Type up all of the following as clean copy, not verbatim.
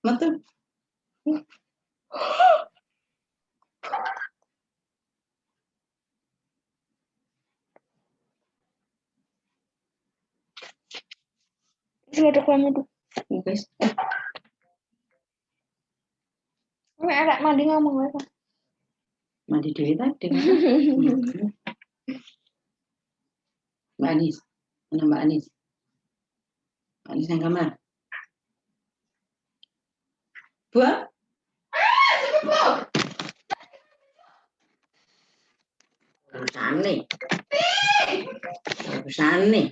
Metu. Ini ada kolam itu. Guys, Ini ada mandi ngomong apa? mandi dewe tadi. Mbak Anis. Mana Mbak Anis? Mbak Anis yang kamar. Buah? Rusane.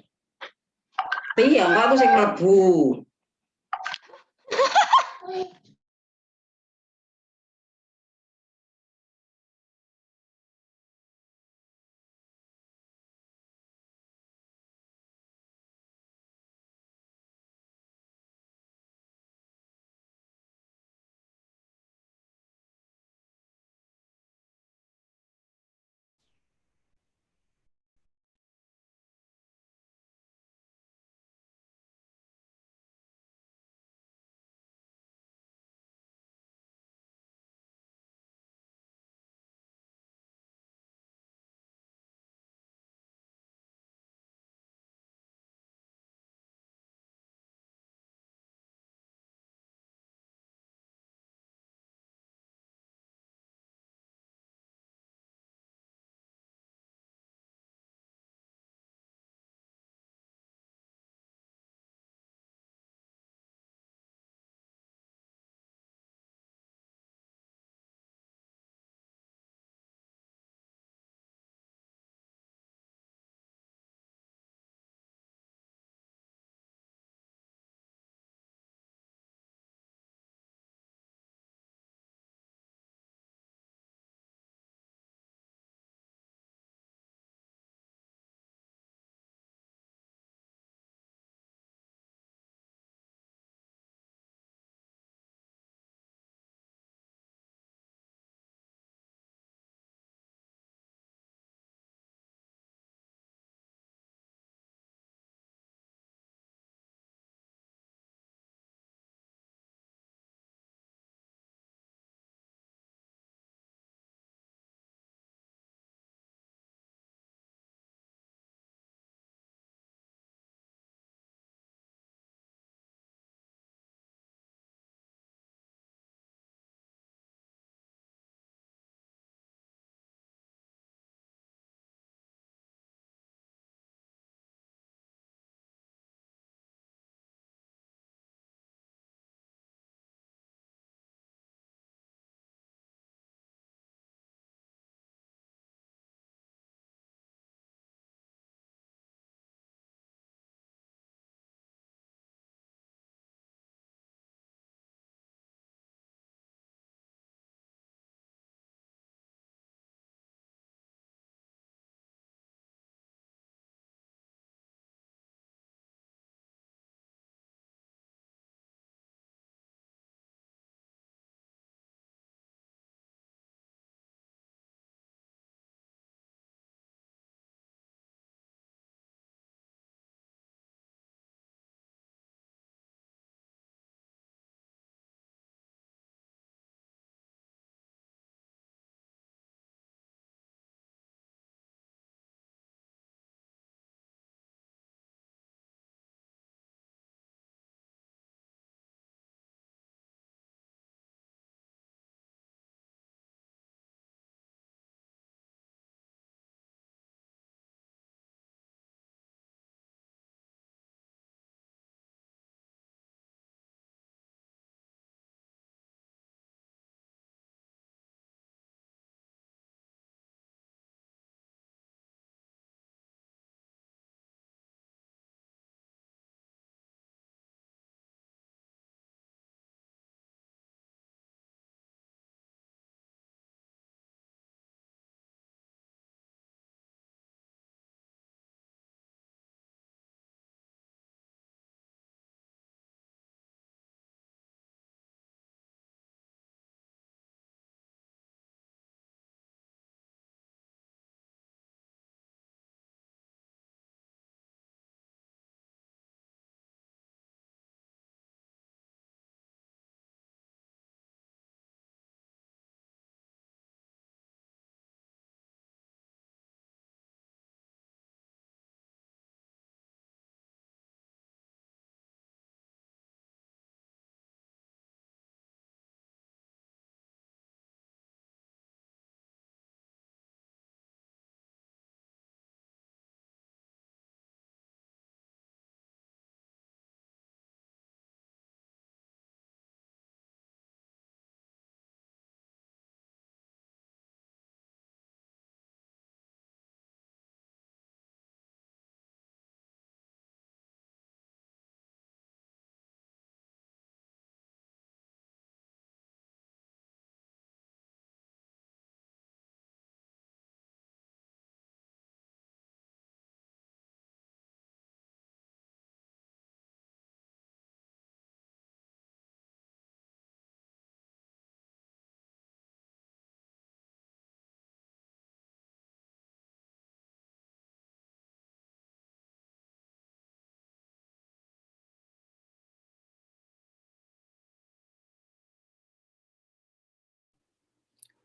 Piye kok aku sing mlebu?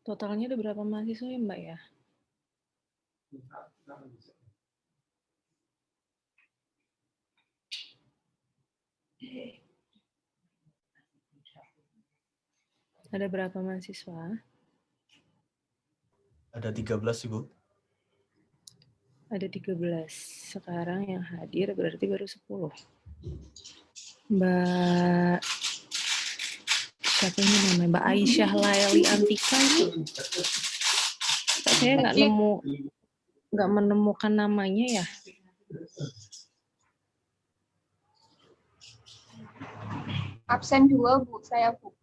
Totalnya ada berapa mahasiswa ya, Mbak ya? Ada berapa mahasiswa? Ada 13, Ibu. Ada 13. Sekarang yang hadir berarti baru 10. Mbak siapa ini namanya? Mbak Aisyah Laili Antika ini. Saya nggak menemukan namanya ya. Absen 2, Bu. Saya, Bu.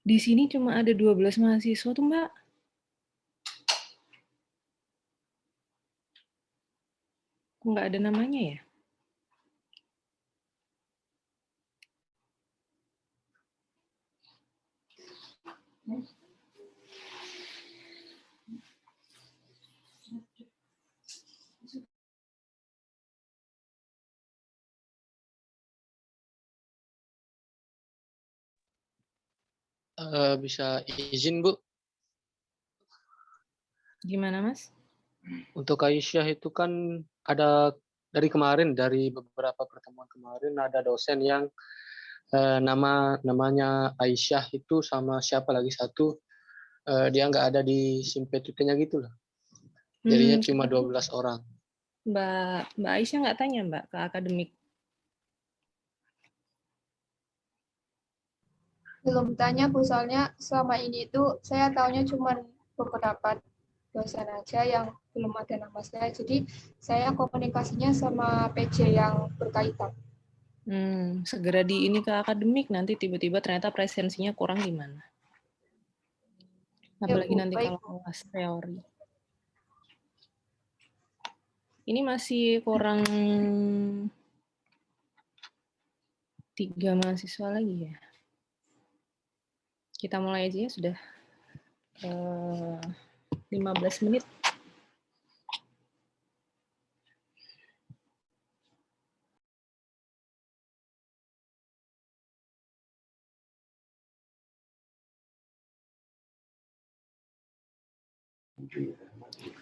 Di sini cuma ada 12 mahasiswa tuh, Mbak. Kok nggak ada namanya ya? Bisa izin, Bu. Gimana, Mas? Untuk Aisyah itu kan ada dari kemarin, dari beberapa pertemuan kemarin ada dosen yang namanya Aisyah itu sama siapa lagi satu, dia nggak ada di simpetutnya gitu lah. Jadinya cuma 12 orang. Mbak Aisyah nggak tanya, Mbak, ke akademik? Belum tanya, Bu. Soalnya selama ini itu saya tahunya cuma beberapa dosen aja yang belum ada nama saya. Jadi saya komunikasinya sama PJ yang berkaitan. Segera di ini ke akademik, nanti tiba-tiba ternyata presensinya kurang gimana? Apalagi Bu, nanti baik, kalau Bu. kelas teori. Ini masih kurang 3 mahasiswa lagi ya. Kita mulai aja ya, sudah 15 menit.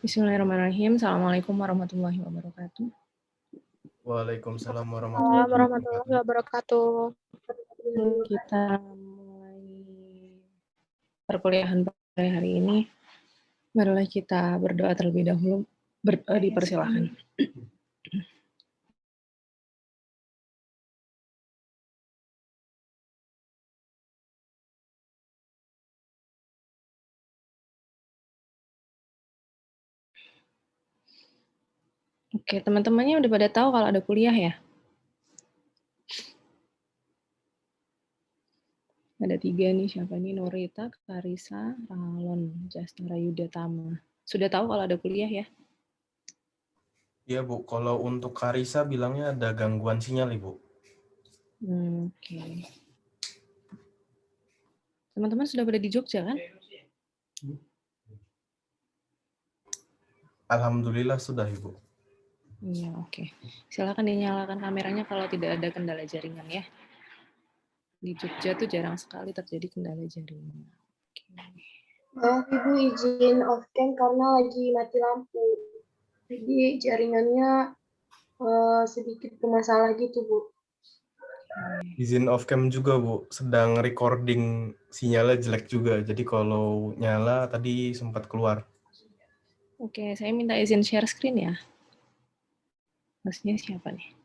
Bismillahirrahmanirrahim. Assalamualaikum warahmatullahi wabarakatuh. Waalaikumsalam Warahmatullahi wabarakatuh. Kita mulai perkuliahan pada hari ini. Marilah kita berdoa terlebih dahulu. Dipersilakan. Oke, teman-temannya udah pada tahu kalau ada kuliah ya? Ada 3 nih, siapa nih? Norita, Karisa, Ralon, Jastara Yuda Tama. Sudah tahu kalau ada kuliah ya? Iya, Bu. Kalau untuk Karisa bilangnya ada gangguan sinyal, Ibu. Oke. Teman-teman sudah pada di Jogja kan? Alhamdulillah sudah, Ibu. Iya, oke. Silakan dinyalakan kameranya kalau tidak ada kendala jaringan ya. Di Jogja tuh jarang sekali terjadi kendala jaringan. Oke. Ibu izin off cam karena lagi mati lampu. Jadi jaringannya sedikit bermasalah gitu, Bu. Izin off cam juga, Bu. Sedang recording sinyalnya jelek juga. Jadi kalau nyala tadi sempat keluar. Oke, saya minta izin share screen ya. Hostnya siapa nih?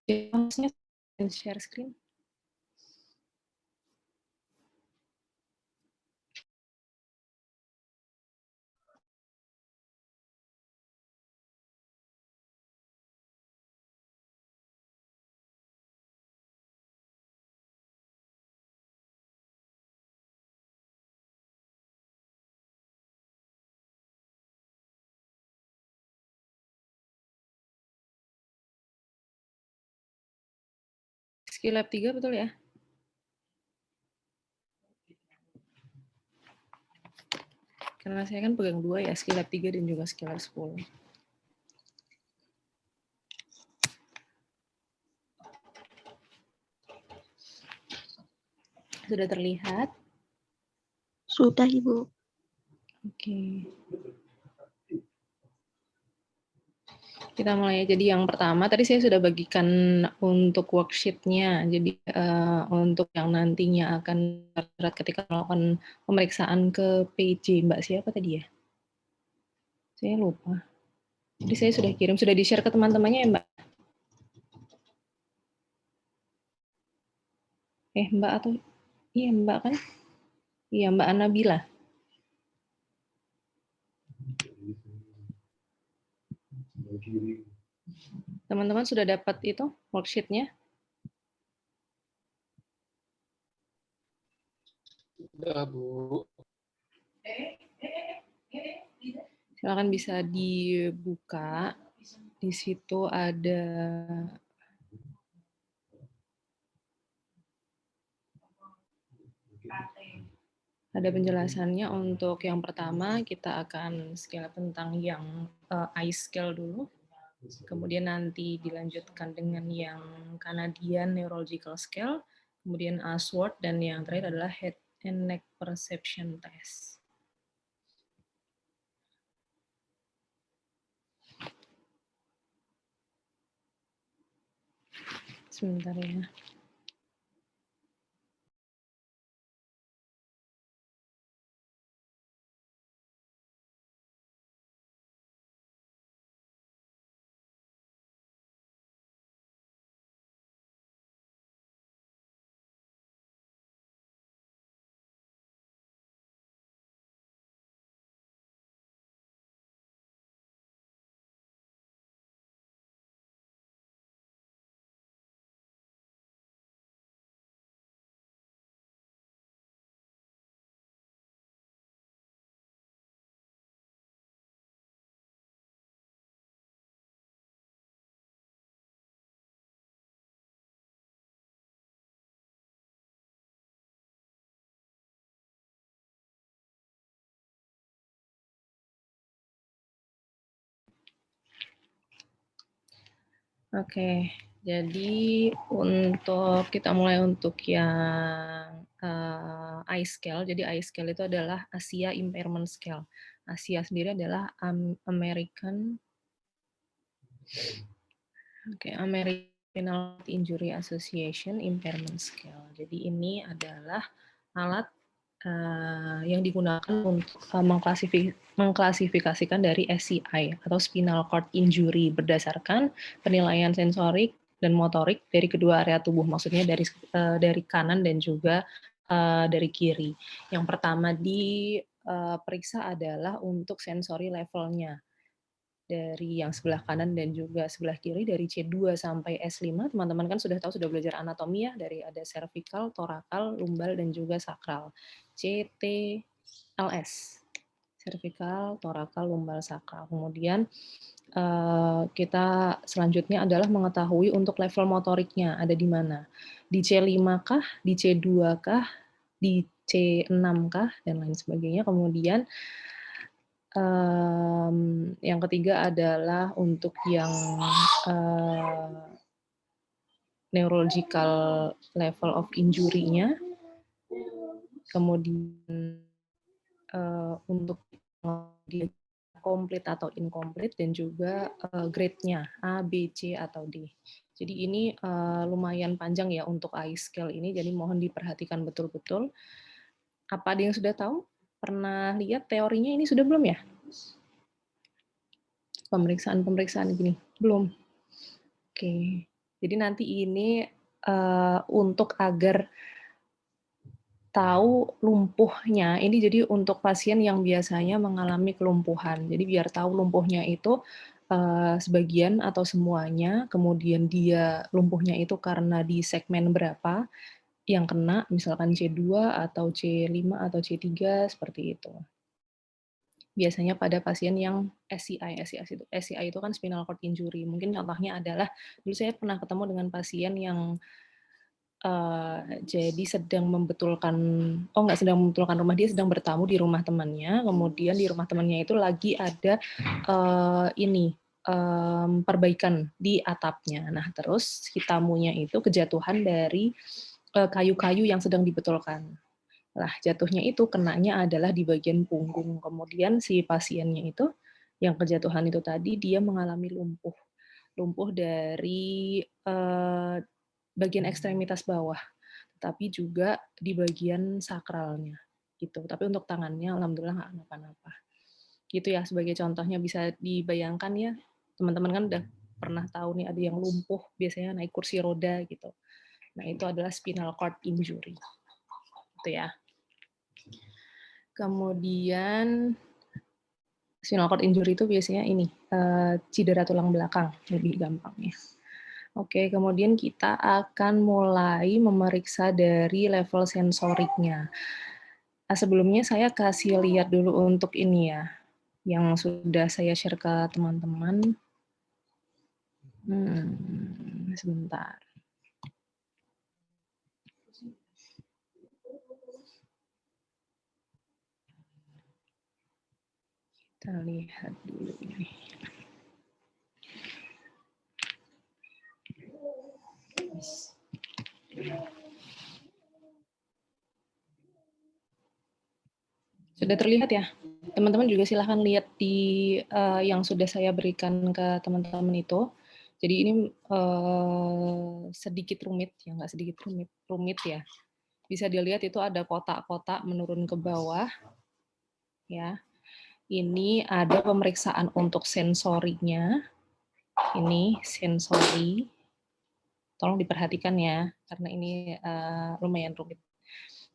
Hostnya share screen. Skill Lab 3 betul ya? Karena saya kan pegang 2 ya, Skill Lab 3 dan juga Skill Lab 10. Sudah terlihat? Sudah, Ibu. Oke. Kita mulai. Jadi yang pertama, tadi saya sudah bagikan untuk worksheet-nya. Jadi untuk yang nantinya akan terlihat ketika melakukan pemeriksaan ke PJ. Mbak siapa tadi ya? Saya lupa. Jadi saya sudah kirim, sudah di-share ke teman-temannya ya Mbak? Mbak atau... Iya Mbak kan? Iya Mbak Anabila. Teman-teman sudah dapat itu worksheet-nya? Udah, Bu. Silakan bisa dibuka. Di situ ada penjelasannya. Untuk yang pertama kita akan scale tentang yang eye scale dulu. Kemudian nanti dilanjutkan dengan yang Canadian Neurological Scale, kemudian Ashworth, dan yang terakhir adalah Head and Neck Perception Test. Sebentar ya. Oke, jadi untuk kita mulai untuk yang eye scale. Jadi eye scale itu adalah Asia Impairment Scale. Asia sendiri adalah American Spinal Injury Association Impairment Scale. Jadi ini adalah alat yang digunakan untuk mengklasifikasikan dari SCI atau Spinal Cord Injury berdasarkan penilaian sensorik dan motorik dari kedua area tubuh, maksudnya dari kanan dan juga dari kiri. Yang pertama diperiksa adalah untuk sensory levelnya. Dari yang sebelah kanan dan juga sebelah kiri, dari C2 sampai S5, teman-teman kan sudah tahu, sudah belajar anatomi ya, dari ada cervical, thoracal, lumbal, dan juga sakral. CTLS, cervical, thoracal, lumbal, sakral. Kemudian kita selanjutnya adalah mengetahui untuk level motoriknya ada di mana. Di C5 kah, di C2 kah, di C6 kah, dan lain sebagainya. Kemudian yang ketiga adalah untuk yang neurological level of injury-nya. Kemudian untuk complete atau incomplete, dan juga grade-nya A, B, C, atau D. Jadi ini lumayan panjang ya untuk eye scale ini, jadi mohon diperhatikan betul-betul. Apa ada yang sudah tahu? Pernah lihat teorinya ini sudah belum ya? Pemeriksaan gini? Belum. Oke. Jadi nanti ini untuk agar tahu lumpuhnya, ini jadi untuk pasien yang biasanya mengalami kelumpuhan. Jadi biar tahu lumpuhnya itu sebagian atau semuanya, kemudian dia lumpuhnya itu karena di segmen berapa yang kena, misalkan C2 atau C5 atau C3, seperti itu. Biasanya pada pasien yang SCI itu kan spinal cord injury. Mungkin contohnya adalah, dulu saya pernah ketemu dengan pasien yang Jadi sedang membetulkan, nggak sedang membetulkan rumah, dia sedang bertamu di rumah temannya, kemudian di rumah temannya itu lagi ada perbaikan di atapnya. Nah, terus si tamunya itu kejatuhan dari kayu-kayu yang sedang dibetulkan. Lah, jatuhnya itu kenanya adalah di bagian punggung. Kemudian si pasiennya itu yang kejatuhan itu tadi dia mengalami lumpuh dari bagian ekstremitas bawah, tapi juga di bagian sakralnya gitu. Tapi untuk tangannya alhamdulillah nggak kenapa-napa. Gitu ya, sebagai contohnya bisa dibayangkan ya, teman-teman kan udah pernah tahu nih ada yang lumpuh biasanya naik kursi roda gitu. Nah, itu adalah spinal cord injury. Gitu ya. Kemudian spinal cord injury itu biasanya ini cedera tulang belakang lebih gampangnya. Oke, kemudian kita akan mulai memeriksa dari level sensoriknya. Nah, sebelumnya saya kasih lihat dulu untuk ini ya, yang sudah saya share ke teman-teman. Sebentar. Kita lihat dulu ini. Sudah terlihat ya? Teman-teman juga silahkan lihat di yang sudah saya berikan ke teman-teman itu. Jadi ini sedikit rumit, ya nggak sedikit rumit ya. Bisa dilihat itu ada kotak-kotak menurun ke bawah. Ya, ini ada pemeriksaan untuk sensorinya. Ini sensori. Tolong diperhatikan ya, karena ini lumayan rumit.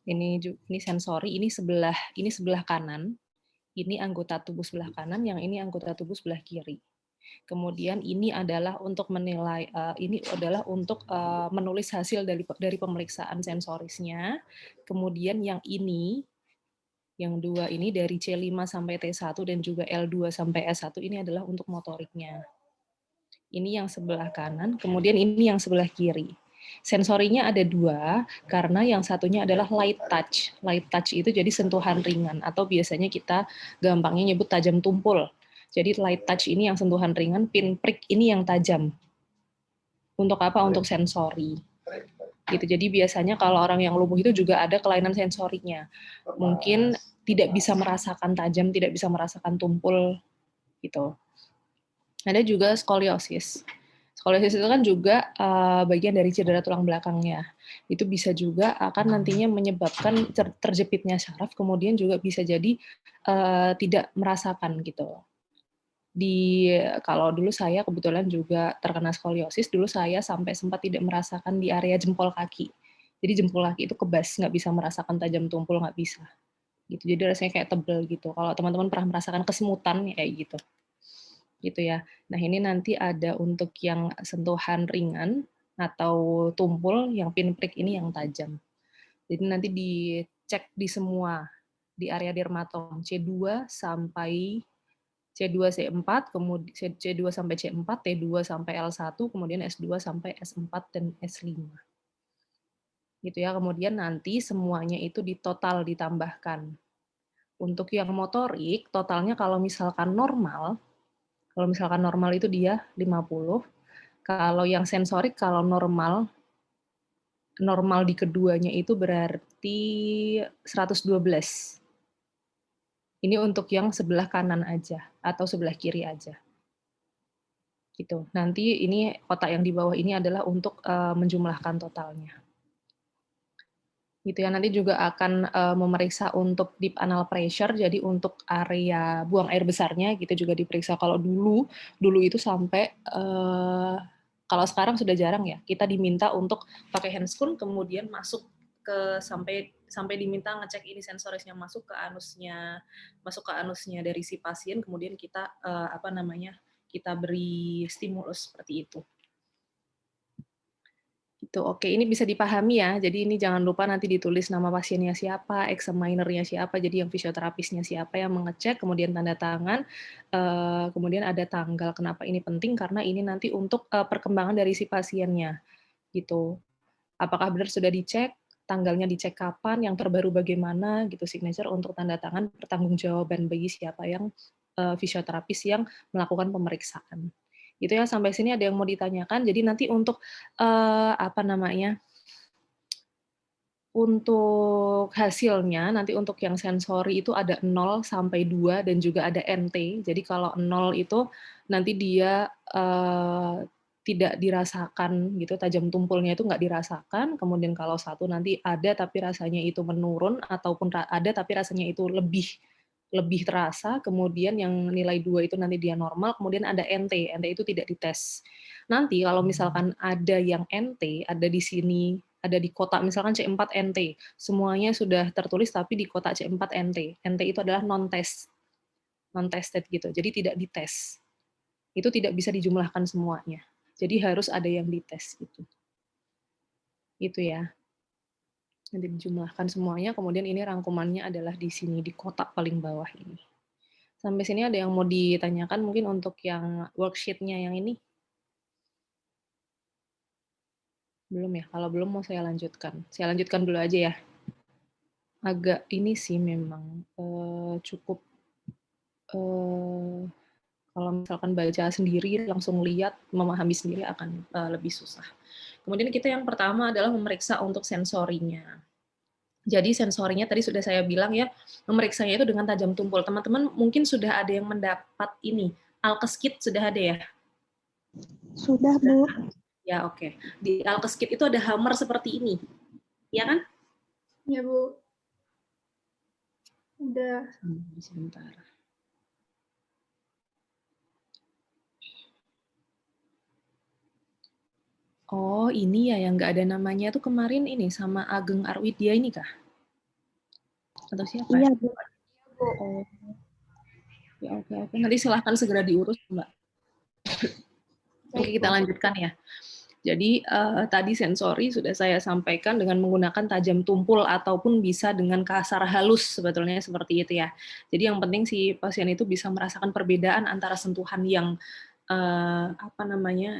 Ini sensori, ini sebelah kanan. Ini anggota tubuh sebelah kanan, yang ini anggota tubuh sebelah kiri. Kemudian ini adalah untuk menilai, menulis hasil dari pemeriksaan sensorisnya. Kemudian yang ini, yang dua ini dari C5 sampai T1 dan juga L2 sampai S1 ini adalah untuk motoriknya. Ini yang sebelah kanan, kemudian ini yang sebelah kiri. Sensorinya ada dua, karena yang satunya adalah light touch. Light touch itu jadi sentuhan ringan, atau biasanya kita gampangnya nyebut tajam tumpul. Jadi light touch ini yang sentuhan ringan, pinprick ini yang tajam. Untuk apa? Untuk sensori. Gitu. Jadi biasanya kalau orang yang lumpuh itu juga ada kelainan sensorinya. Mungkin tidak bisa merasakan tajam, tidak bisa merasakan tumpul, gitu. Ada juga skoliosis. Skoliosis itu kan juga bagian dari cedera tulang belakangnya. Itu bisa juga akan nantinya menyebabkan terjepitnya syaraf, kemudian juga bisa jadi tidak merasakan gitu. Kalau dulu saya kebetulan juga terkena skoliosis, dulu saya sampai sempat tidak merasakan di area jempol kaki. Jadi jempol kaki itu kebas, nggak bisa merasakan tajam tumpul, nggak bisa. Gitu. Jadi rasanya kayak tebel gitu. Kalau teman-teman pernah merasakan kesemutan, ya kayak gitu. Gitu ya. Nah, ini nanti ada untuk yang sentuhan ringan atau tumpul, yang pinprick ini yang tajam. Jadi nanti dicek di semua, di area dermatom C2 sampai C2 C4, kemudian C2 sampai C4, T2 sampai L1, kemudian S2 sampai S4 dan S5. Gitu ya. Kemudian nanti semuanya itu ditotal ditambahkan. Untuk yang motorik, totalnya kalau misalkan normal itu dia 50. Kalau yang sensorik, kalau normal di keduanya itu berarti 112. Ini untuk yang sebelah kanan aja, atau sebelah kiri aja. Gitu. Nanti ini kotak yang di bawah ini adalah untuk menjumlahkan totalnya. Gitu ya, nanti juga akan memeriksa untuk deep anal pressure, jadi untuk area buang air besarnya gitu juga diperiksa. Kalau dulu itu sampai kalau sekarang sudah jarang ya, kita diminta untuk pakai handscoon kemudian masuk ke sampai diminta ngecek ini sensorisnya masuk ke anusnya dari si pasien, kemudian kita kita beri stimulus seperti itu. Gitu. Oke, ini bisa dipahami ya. Jadi ini jangan lupa nanti ditulis nama pasiennya siapa, examinernya siapa, jadi yang fisioterapisnya siapa yang mengecek, kemudian tanda tangan, kemudian ada tanggal. Kenapa ini penting? Karena ini nanti untuk perkembangan dari si pasiennya, gitu. Apakah benar sudah dicek, tanggalnya dicek kapan, yang terbaru bagaimana, gitu, signature untuk tanda tangan pertanggungjawaban bagi siapa yang fisioterapis yang melakukan pemeriksaan. Gitu ya, sampai sini ada yang mau ditanyakan. Jadi nanti untuk apa namanya? Untuk hasilnya, nanti untuk yang sensori itu ada 0 sampai 2 dan juga ada NT. Jadi kalau 0 itu nanti dia tidak dirasakan gitu, tajam tumpulnya itu nggak dirasakan. Kemudian kalau 1 nanti ada tapi rasanya itu menurun, ataupun ada tapi rasanya itu lebih terasa. Kemudian yang nilai 2 itu nanti dia normal. Kemudian ada NT. NT itu tidak dites. Nanti kalau misalkan ada yang NT, ada di sini, ada di kotak misalkan C4 NT, semuanya sudah tertulis tapi di kotak C4 NT. NT itu adalah non-tested gitu, jadi tidak dites. Itu tidak bisa dijumlahkan semuanya. Jadi harus ada yang dites gitu. Itu ya. Nanti dijumlahkan semuanya, kemudian ini rangkumannya adalah di sini, di kotak paling bawah ini. Sampai sini ada yang mau ditanyakan mungkin untuk yang worksheet-nya yang ini? Belum ya? Kalau belum mau saya lanjutkan. Saya lanjutkan dulu aja ya. Agak ini sih memang cukup kalau misalkan baca sendiri, langsung lihat, memahami sendiri akan lebih susah. Kemudian kita yang pertama adalah memeriksa untuk sensorinya. Jadi sensorinya tadi sudah saya bilang ya, memeriksanya itu dengan tajam tumpul. Teman-teman mungkin sudah ada yang mendapat ini, Alkes Kit sudah ada ya? Sudah, Bu. Ya, oke. Di Alkes Kit itu ada hammer seperti ini. Ya kan? Ya, Bu. Udah. Sebentar. Oh, ini ya yang nggak ada namanya tuh kemarin ini sama Ageng Arwidya ini kah? Atau siapa? Iya, Bu. Oh. Ya, oke. Nanti silahkan segera diurus, Mbak. Oke, kita lanjutkan ya. Jadi tadi sensori sudah saya sampaikan dengan menggunakan tajam tumpul ataupun bisa dengan kasar halus, sebetulnya seperti itu ya. Jadi yang penting si pasien itu bisa merasakan perbedaan antara sentuhan yang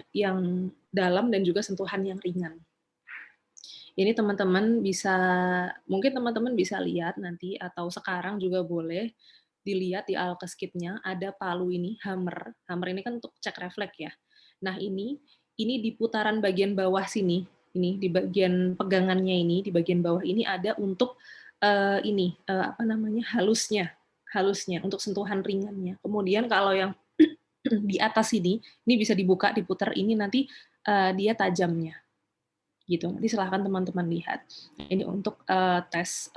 yang dalam dan juga sentuhan yang ringan. Ini mungkin teman-teman bisa lihat nanti atau sekarang juga boleh dilihat di Alkes Kit-nya ada palu ini, hammer. Hammer ini kan untuk cek refleks ya. Nah, ini di putaran bagian bawah sini, ini di bagian pegangannya ini, di bagian bawah ini ada untuk halusnya untuk sentuhan ringannya. Kemudian kalau yang di atas ini bisa dibuka, diputar ini nanti dia tajamnya. Gitu. Nanti silahkan teman-teman lihat. Ini untuk tes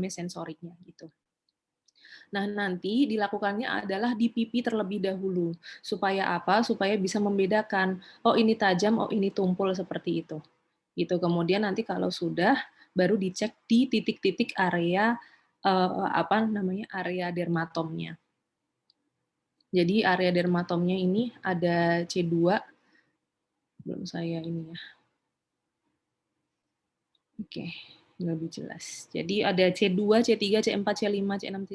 sensoriknya gitu. Nah, nanti dilakukannya adalah di pipi terlebih dahulu. Supaya apa? Supaya bisa membedakan, oh ini tajam, oh ini tumpul seperti itu. Gitu. Kemudian nanti kalau sudah baru dicek di titik-titik area area dermatomnya. Jadi area dermatomnya ini ada C2. Belum saya ini ya. Oke. Lebih jelas. Jadi ada C2, C3, C4, C5, C6,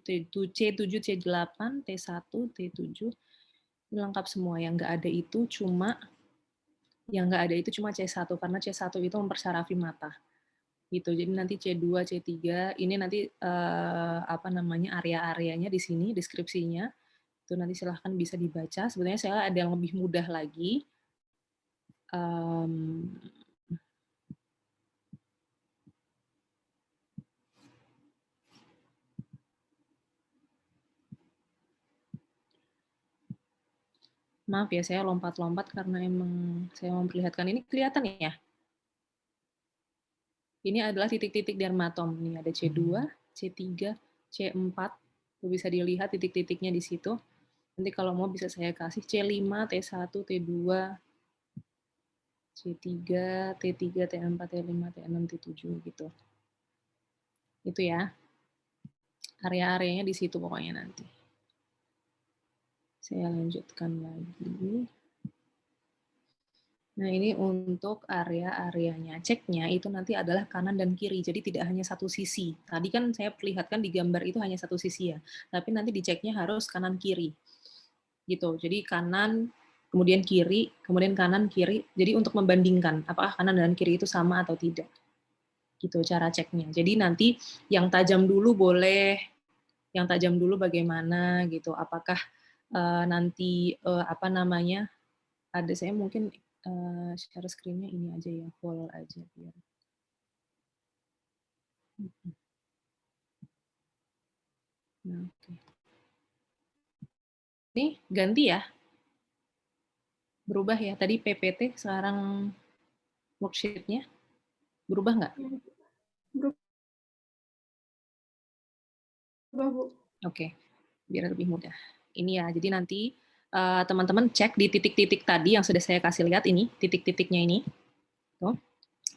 C7, C8, T1, T7. Ini lengkap semua. Yang nggak ada itu cuma C1 karena C1 itu mempersarafi mata. Gitu. Jadi nanti C2, C3 ini nanti area-areanya di sini, deskripsinya. Itu nanti silahkan bisa dibaca. Sebenarnya saya ada yang lebih mudah lagi. Maaf ya, saya lompat-lompat karena emang saya memperlihatkan ini. Kelihatan ya? Ini adalah titik-titik dermatom. Ini ada C2, C3, C4. Bisa dilihat titik-titiknya di situ. Nanti kalau mau bisa saya kasih C5, T1, T2, C3, T3, T4, T5, T6, T7 gitu. Itu ya. Area-areanya di situ pokoknya nanti. Saya lanjutkan lagi. Nah, ini untuk area-areanya. Ceknya itu nanti adalah kanan dan kiri, jadi tidak hanya satu sisi. Tadi kan saya perlihatkan di gambar itu hanya satu sisi ya, tapi nanti diceknya harus kanan-kiri. Gitu. Jadi kanan, kemudian kiri, kemudian kanan, kiri. Jadi untuk membandingkan apakah kanan dan kiri itu sama atau tidak. Gitu cara ceknya. Jadi nanti yang tajam dulu boleh, yang tajam dulu bagaimana gitu. Apakah nanti apa namanya? Ada saya mungkin share screen-nya ini aja ya, full aja biar. Nah, oke. Nih ganti ya. Berubah ya. Tadi PPT, sekarang worksheet-nya. Berubah nggak? Berubah, Bu. Oke, biar lebih mudah. Ini ya, jadi nanti teman-teman cek di titik-titik tadi yang sudah saya kasih lihat ini, titik-titiknya ini. Tuh.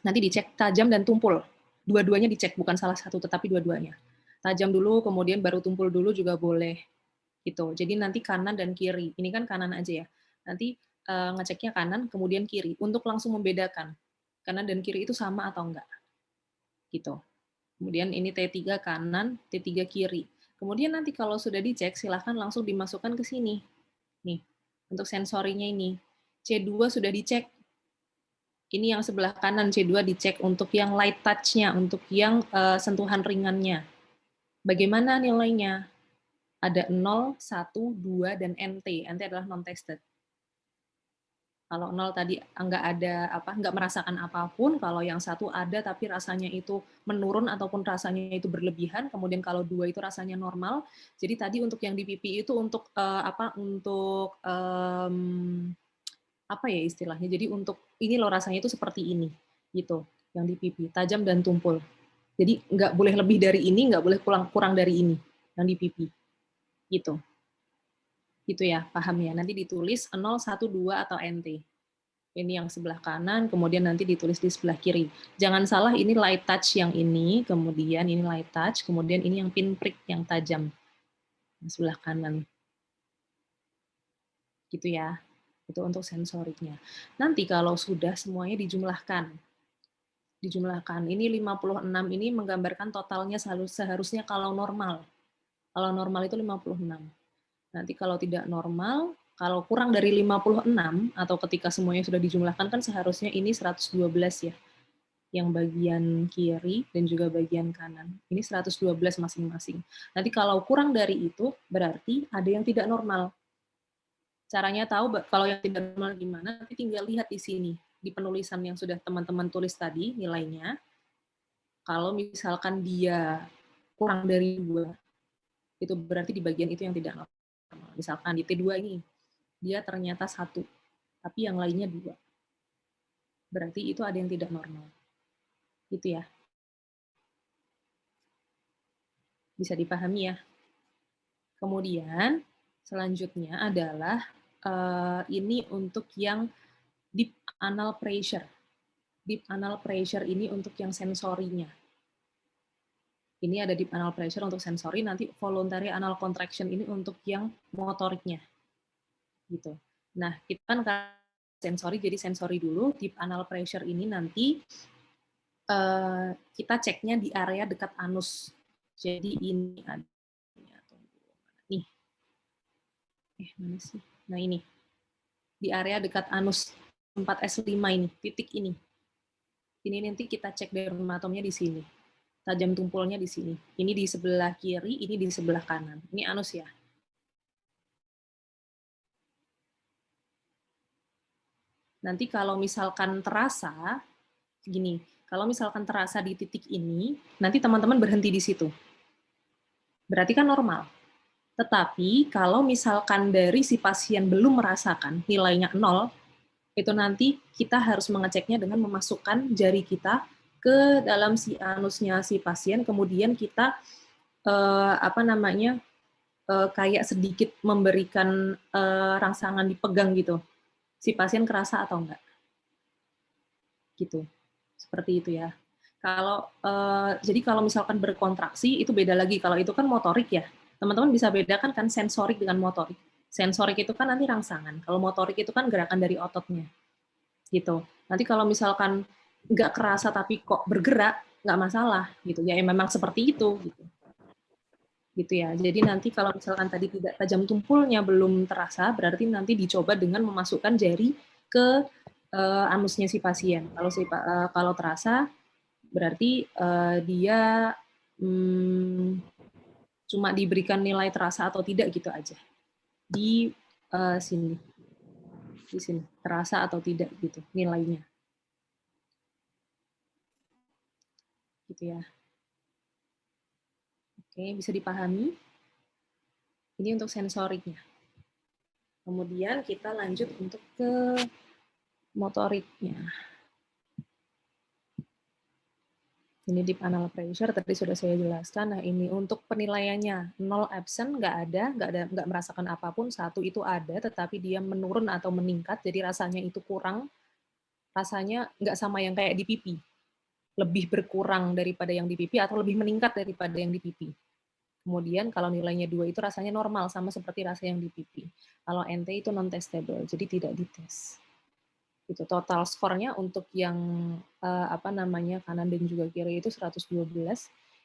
Nanti dicek tajam dan tumpul. Dua-duanya dicek, bukan salah satu, tetapi dua-duanya. Tajam dulu, kemudian baru tumpul dulu juga boleh. Gitu. Jadi nanti kanan dan kiri. Ini kan kanan aja ya. Nanti ngeceknya kanan, kemudian kiri. Untuk langsung membedakan kanan dan kiri itu sama atau enggak. Gitu. Kemudian ini T3 kanan, T3 kiri. Kemudian nanti kalau sudah dicek, silahkan langsung dimasukkan ke sini. Nih, untuk sensorinya ini. C2 sudah dicek. Ini yang sebelah kanan, C2 dicek untuk yang light touch-nya, untuk yang sentuhan ringannya. Bagaimana nilainya? Ada 0, 1, 2, dan NT. NT adalah non-tested. Kalau 0 tadi nggak merasakan apapun, kalau yang 1 ada tapi rasanya itu menurun ataupun rasanya itu berlebihan, kemudian kalau 2 itu rasanya normal. Jadi tadi untuk yang di pipi itu untuk apa ya istilahnya? Jadi untuk ini loh rasanya itu seperti ini, gitu. Yang di pipi, tajam dan tumpul. Jadi nggak boleh lebih dari ini, nggak boleh kurang dari ini, yang di pipi, gitu. Gitu ya, paham ya? Nanti ditulis 0, 1, 2 atau NT. Ini yang sebelah kanan, kemudian nanti ditulis di sebelah kiri. Jangan salah, ini light touch yang ini, kemudian ini light touch, kemudian ini yang pinprick yang tajam. Yang sebelah kanan. Gitu ya. Itu untuk sensoriknya. Nanti kalau sudah semuanya dijumlahkan. Ini 56 ini menggambarkan totalnya seharusnya kalau normal. Kalau normal itu 56. Nanti kalau tidak normal, kalau kurang dari 56 atau ketika semuanya sudah dijumlahkan kan seharusnya ini 112 ya. Yang bagian kiri dan juga bagian kanan. Ini 112 masing-masing. Nanti kalau kurang dari itu berarti ada yang tidak normal. Caranya tahu kalau yang tidak normal gimana, nanti tinggal lihat di sini di penulisan yang sudah teman-teman tulis tadi nilainya. Kalau misalkan dia kurang dari 2, itu berarti di bagian itu yang tidak normal. Misalkan di T2 ini, dia ternyata 1, tapi yang lainnya 2. Berarti itu ada yang tidak normal. Gitu ya. Bisa dipahami ya. Kemudian, selanjutnya adalah ini untuk yang deep anal pressure. Deep anal pressure ini untuk yang sensorinya. Ini ada deep anal pressure untuk sensori, nanti voluntary anal contraction ini untuk yang motoriknya. Gitu. Nah, kita kan sensori, jadi sensori dulu, deep anal pressure ini nanti kita ceknya di area dekat anus. Jadi ini ada, nih. Mana sih? Nah ini, di area dekat anus 4S5 ini, titik ini. Ini nanti kita cek dermatomnya di sini. Tajam tumpulnya di sini. Ini di sebelah kiri, ini di sebelah kanan. Ini anus ya. Nanti kalau misalkan terasa, gini, kalau misalkan terasa di titik ini, nanti teman-teman berhenti di situ. Berarti kan normal. Tetapi kalau misalkan dari si pasien belum merasakan nilainya 0, itu nanti kita harus mengeceknya dengan memasukkan jari kita ke dalam si anusnya si pasien, kemudian kita kayak sedikit memberikan rangsangan dipegang gitu. Si pasien kerasa atau enggak? Gitu. Seperti itu ya. Jadi kalau misalkan berkontraksi itu beda lagi. Kalau itu kan motorik ya. Teman-teman bisa bedakan kan sensorik dengan motorik. Sensorik itu kan nanti rangsangan. Kalau motorik itu kan gerakan dari ototnya. Gitu. Nanti kalau misalkan nggak kerasa tapi kok bergerak, nggak masalah gitu. Ya memang seperti itu gitu. gitu ya. Jadi nanti kalau misalkan tadi tidak tajam tumpulnya belum terasa, berarti nanti dicoba dengan memasukkan jari ke anusnya si pasien. Kalau terasa, berarti dia cuma diberikan nilai terasa atau tidak gitu aja. Di sini, terasa atau tidak gitu nilainya. Gitu ya. Oke, bisa dipahami? Ini untuk sensoriknya. Kemudian kita lanjut untuk ke motoriknya. Ini deep anal pressure, tadi sudah saya jelaskan. Nah, ini untuk penilaiannya, 0 absent, nggak merasakan apapun. 1 itu ada, tetapi dia menurun atau meningkat, jadi rasanya itu kurang. Rasanya nggak sama yang kayak di pipi. Lebih berkurang daripada yang di pipi atau lebih meningkat daripada yang di pipi. Kemudian kalau nilainya 2 itu rasanya normal, sama seperti rasa yang di pipi. Kalau NT itu non-testable, jadi tidak dites. Itu total skornya untuk yang kanan dan juga kiri itu 112.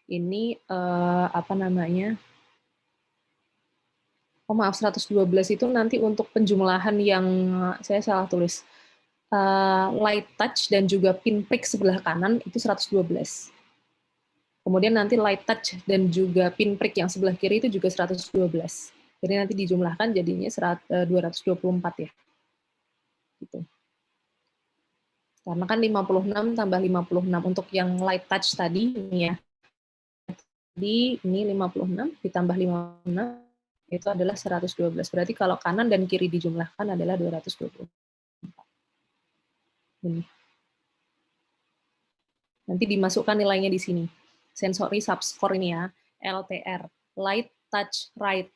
Ini 112 itu nanti untuk penjumlahan yang saya salah tulis. Light touch dan juga pinprick sebelah kanan itu 112. Kemudian nanti light touch dan juga pinprick yang sebelah kiri itu juga 112. Jadi nanti dijumlahkan jadinya 224 ya. Gitu. Karena kan 56 tambah 56 untuk yang light touch tadi ini ya. Jadi ini 56 ditambah 56 itu adalah 112. Berarti kalau kanan dan kiri dijumlahkan adalah 224. Ini. Nanti dimasukkan nilainya di sini. Sensory subscore ini ya, LTR, light touch right.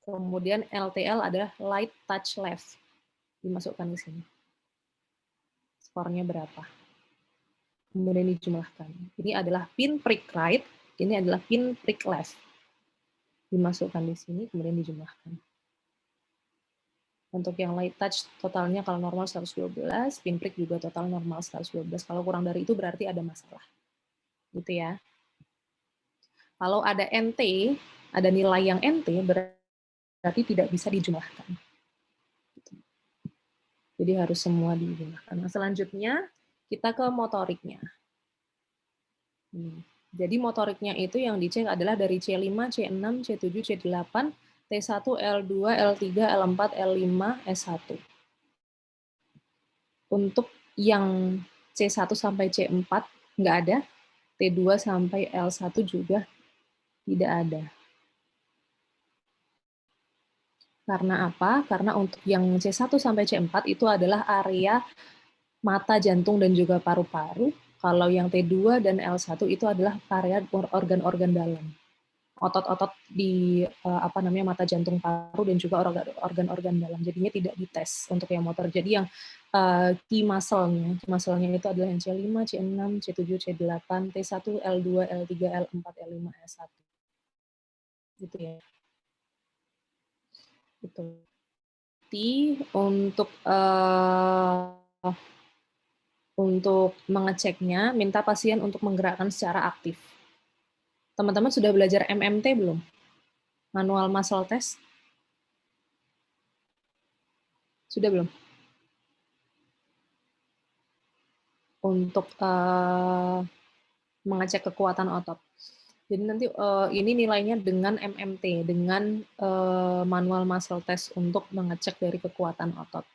Kemudian LTL adalah light touch left. Dimasukkan di sini. Skornya berapa? Kemudian dijumlahkan. Ini adalah pinprick right, ini adalah pinprick left. Dimasukkan di sini, kemudian dijumlahkan. Untuk yang light touch, totalnya kalau normal 112, pinprick juga total normal 112. Kalau kurang dari itu berarti ada masalah. Gitu ya. Kalau ada NT, ada nilai yang NT, berarti tidak bisa dijumlahkan. Jadi harus semua dijumlahkan. Nah, selanjutnya kita ke motoriknya. Jadi motoriknya itu yang dicek adalah dari C5, C6, C7, C8, T1, L2, L3, L4, L5, S1. Untuk yang C1 sampai C4 nggak ada, T2 sampai L1 juga tidak ada. Karena apa? Karena untuk yang C1 sampai C4 itu adalah area mata, jantung, dan juga paru-paru. Kalau yang T2 dan L1 itu adalah area organ-organ dalam. Otot-otot di mata, jantung, paru, dan juga organ-organ dalam. Jadinya tidak dites untuk yang motor. Jadi yang key muscle-nya itu adalah yang C5, C6, C7, C8, T1, L2, L3, L4, L5, S1. Gitu ya. Gitu. Jadi untuk mengeceknya, minta pasien untuk menggerakkan secara aktif. Teman-teman sudah belajar MMT belum? Manual muscle test? Sudah belum? Untuk mengecek kekuatan otot. Jadi nanti ini nilainya dengan MMT, dengan manual muscle test untuk mengecek dari kekuatan otot.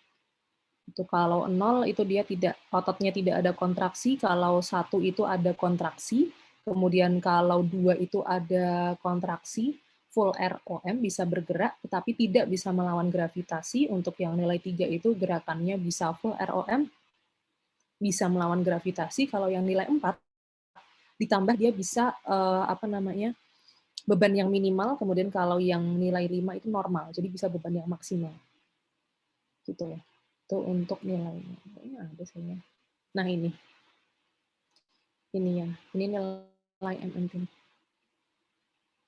Itu kalau 0 itu dia ototnya tidak ada kontraksi, kalau 1 itu ada kontraksi, kemudian kalau 2 itu ada kontraksi, full ROM bisa bergerak, tetapi tidak bisa melawan gravitasi. Untuk yang nilai 3 itu gerakannya bisa full ROM, bisa melawan gravitasi. Kalau yang nilai 4, ditambah dia bisa beban yang minimal, kemudian kalau yang nilai 5 itu normal, jadi bisa beban yang maksimal. Gitu ya. Itu untuk nilainya. Kayaknya ada saya. Nah, ini ya. Ini nilai MMT.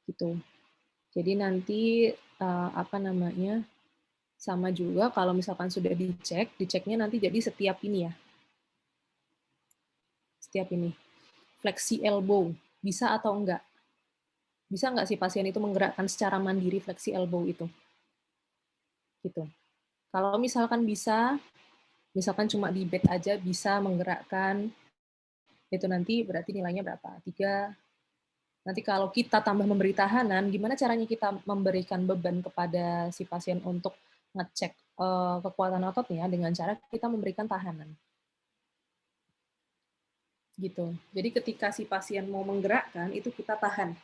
Gitu. Jadi nanti sama juga kalau misalkan sudah diceknya nanti jadi setiap ini ya. Setiap ini. Fleksi elbow, bisa atau enggak? Bisa nggak si pasien itu menggerakkan secara mandiri fleksi elbow itu? Gitu. Kalau misalkan bisa, misalkan cuma di bed aja bisa menggerakkan, itu nanti berarti nilainya berapa? 3. Nanti kalau kita tambah memberi tahanan, gimana caranya kita memberikan beban kepada si pasien untuk ngecek kekuatan ototnya dengan cara kita memberikan tahanan. Gitu. Jadi ketika si pasien mau menggerakkan, itu kita tahan.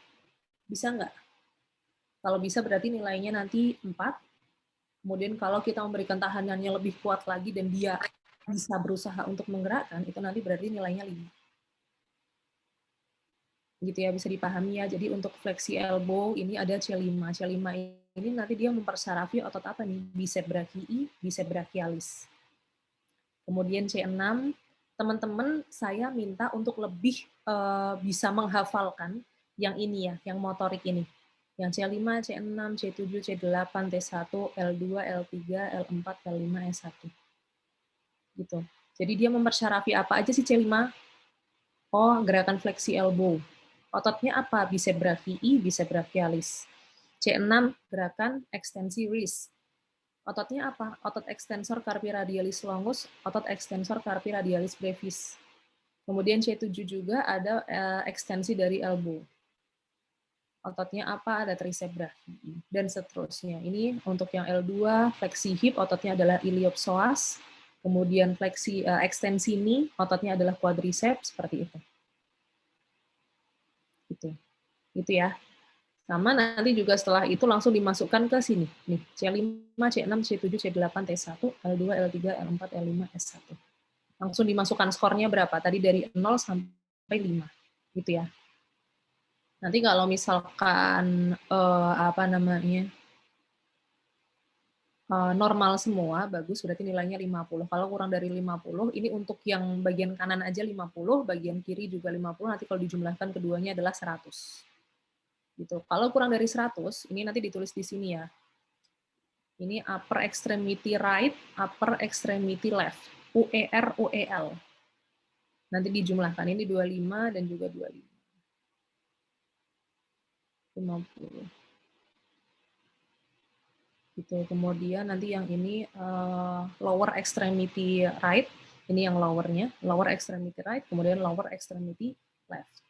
Bisa nggak? Kalau bisa berarti nilainya nanti 4. Kemudian kalau kita memberikan tahanannya lebih kuat lagi dan dia bisa berusaha untuk menggerakkan, itu nanti berarti nilainya 5. Gitu ya, bisa dipahami ya. Jadi untuk fleksi elbow ini ada C5. C5 ini nanti dia mempersarafi otot apa nih? Bicep brachii, bicep brachialis. Kemudian C6, teman-teman saya minta untuk lebih bisa menghafalkan yang ini ya, yang motorik ini. Yang C5, C6, C7, C8, T1, L2, L3, L4, L5, S1. Gitu. Jadi dia mempersarafi apa aja sih C5? Oh, gerakan fleksi elbow. Ototnya apa? Bicep brachii, bicep brachialis. C6, gerakan ekstensi wrist. Ototnya apa? Otot ekstensor carpi radialis longus, otot ekstensor carpi radialis brevis. Kemudian C7 juga ada ekstensi dari elbow. Ototnya apa? Ada tricep brachii, dan seterusnya. Ini untuk yang L2, fleksi hip, ototnya adalah iliopsoas. Kemudian fleksi ekstensi knee, ototnya adalah quadriceps, seperti itu. Gitu ya. Sama nanti juga setelah itu langsung dimasukkan ke sini. Nih, C5, C6, C7, C8, T1, L2, L3, L4, L5, S1. Langsung dimasukkan skornya berapa? Tadi dari 0 sampai 5. Gitu ya. Nanti kalau misalkan normal semua, bagus, berarti nilainya 50. Kalau kurang dari 50, ini untuk yang bagian kanan aja 50, bagian kiri juga 50, nanti kalau dijumlahkan keduanya adalah 100. Gitu. Kalau kurang dari 100, ini nanti ditulis di sini ya. Ini upper extremity right, upper extremity left. UER, UEL. Nanti dijumlahkan. Ini 25 dan juga 25. 50. Gitu. Kemudian nanti yang ini lower extremity right. Ini yang lowernya. Lower extremity right, kemudian lower extremity left.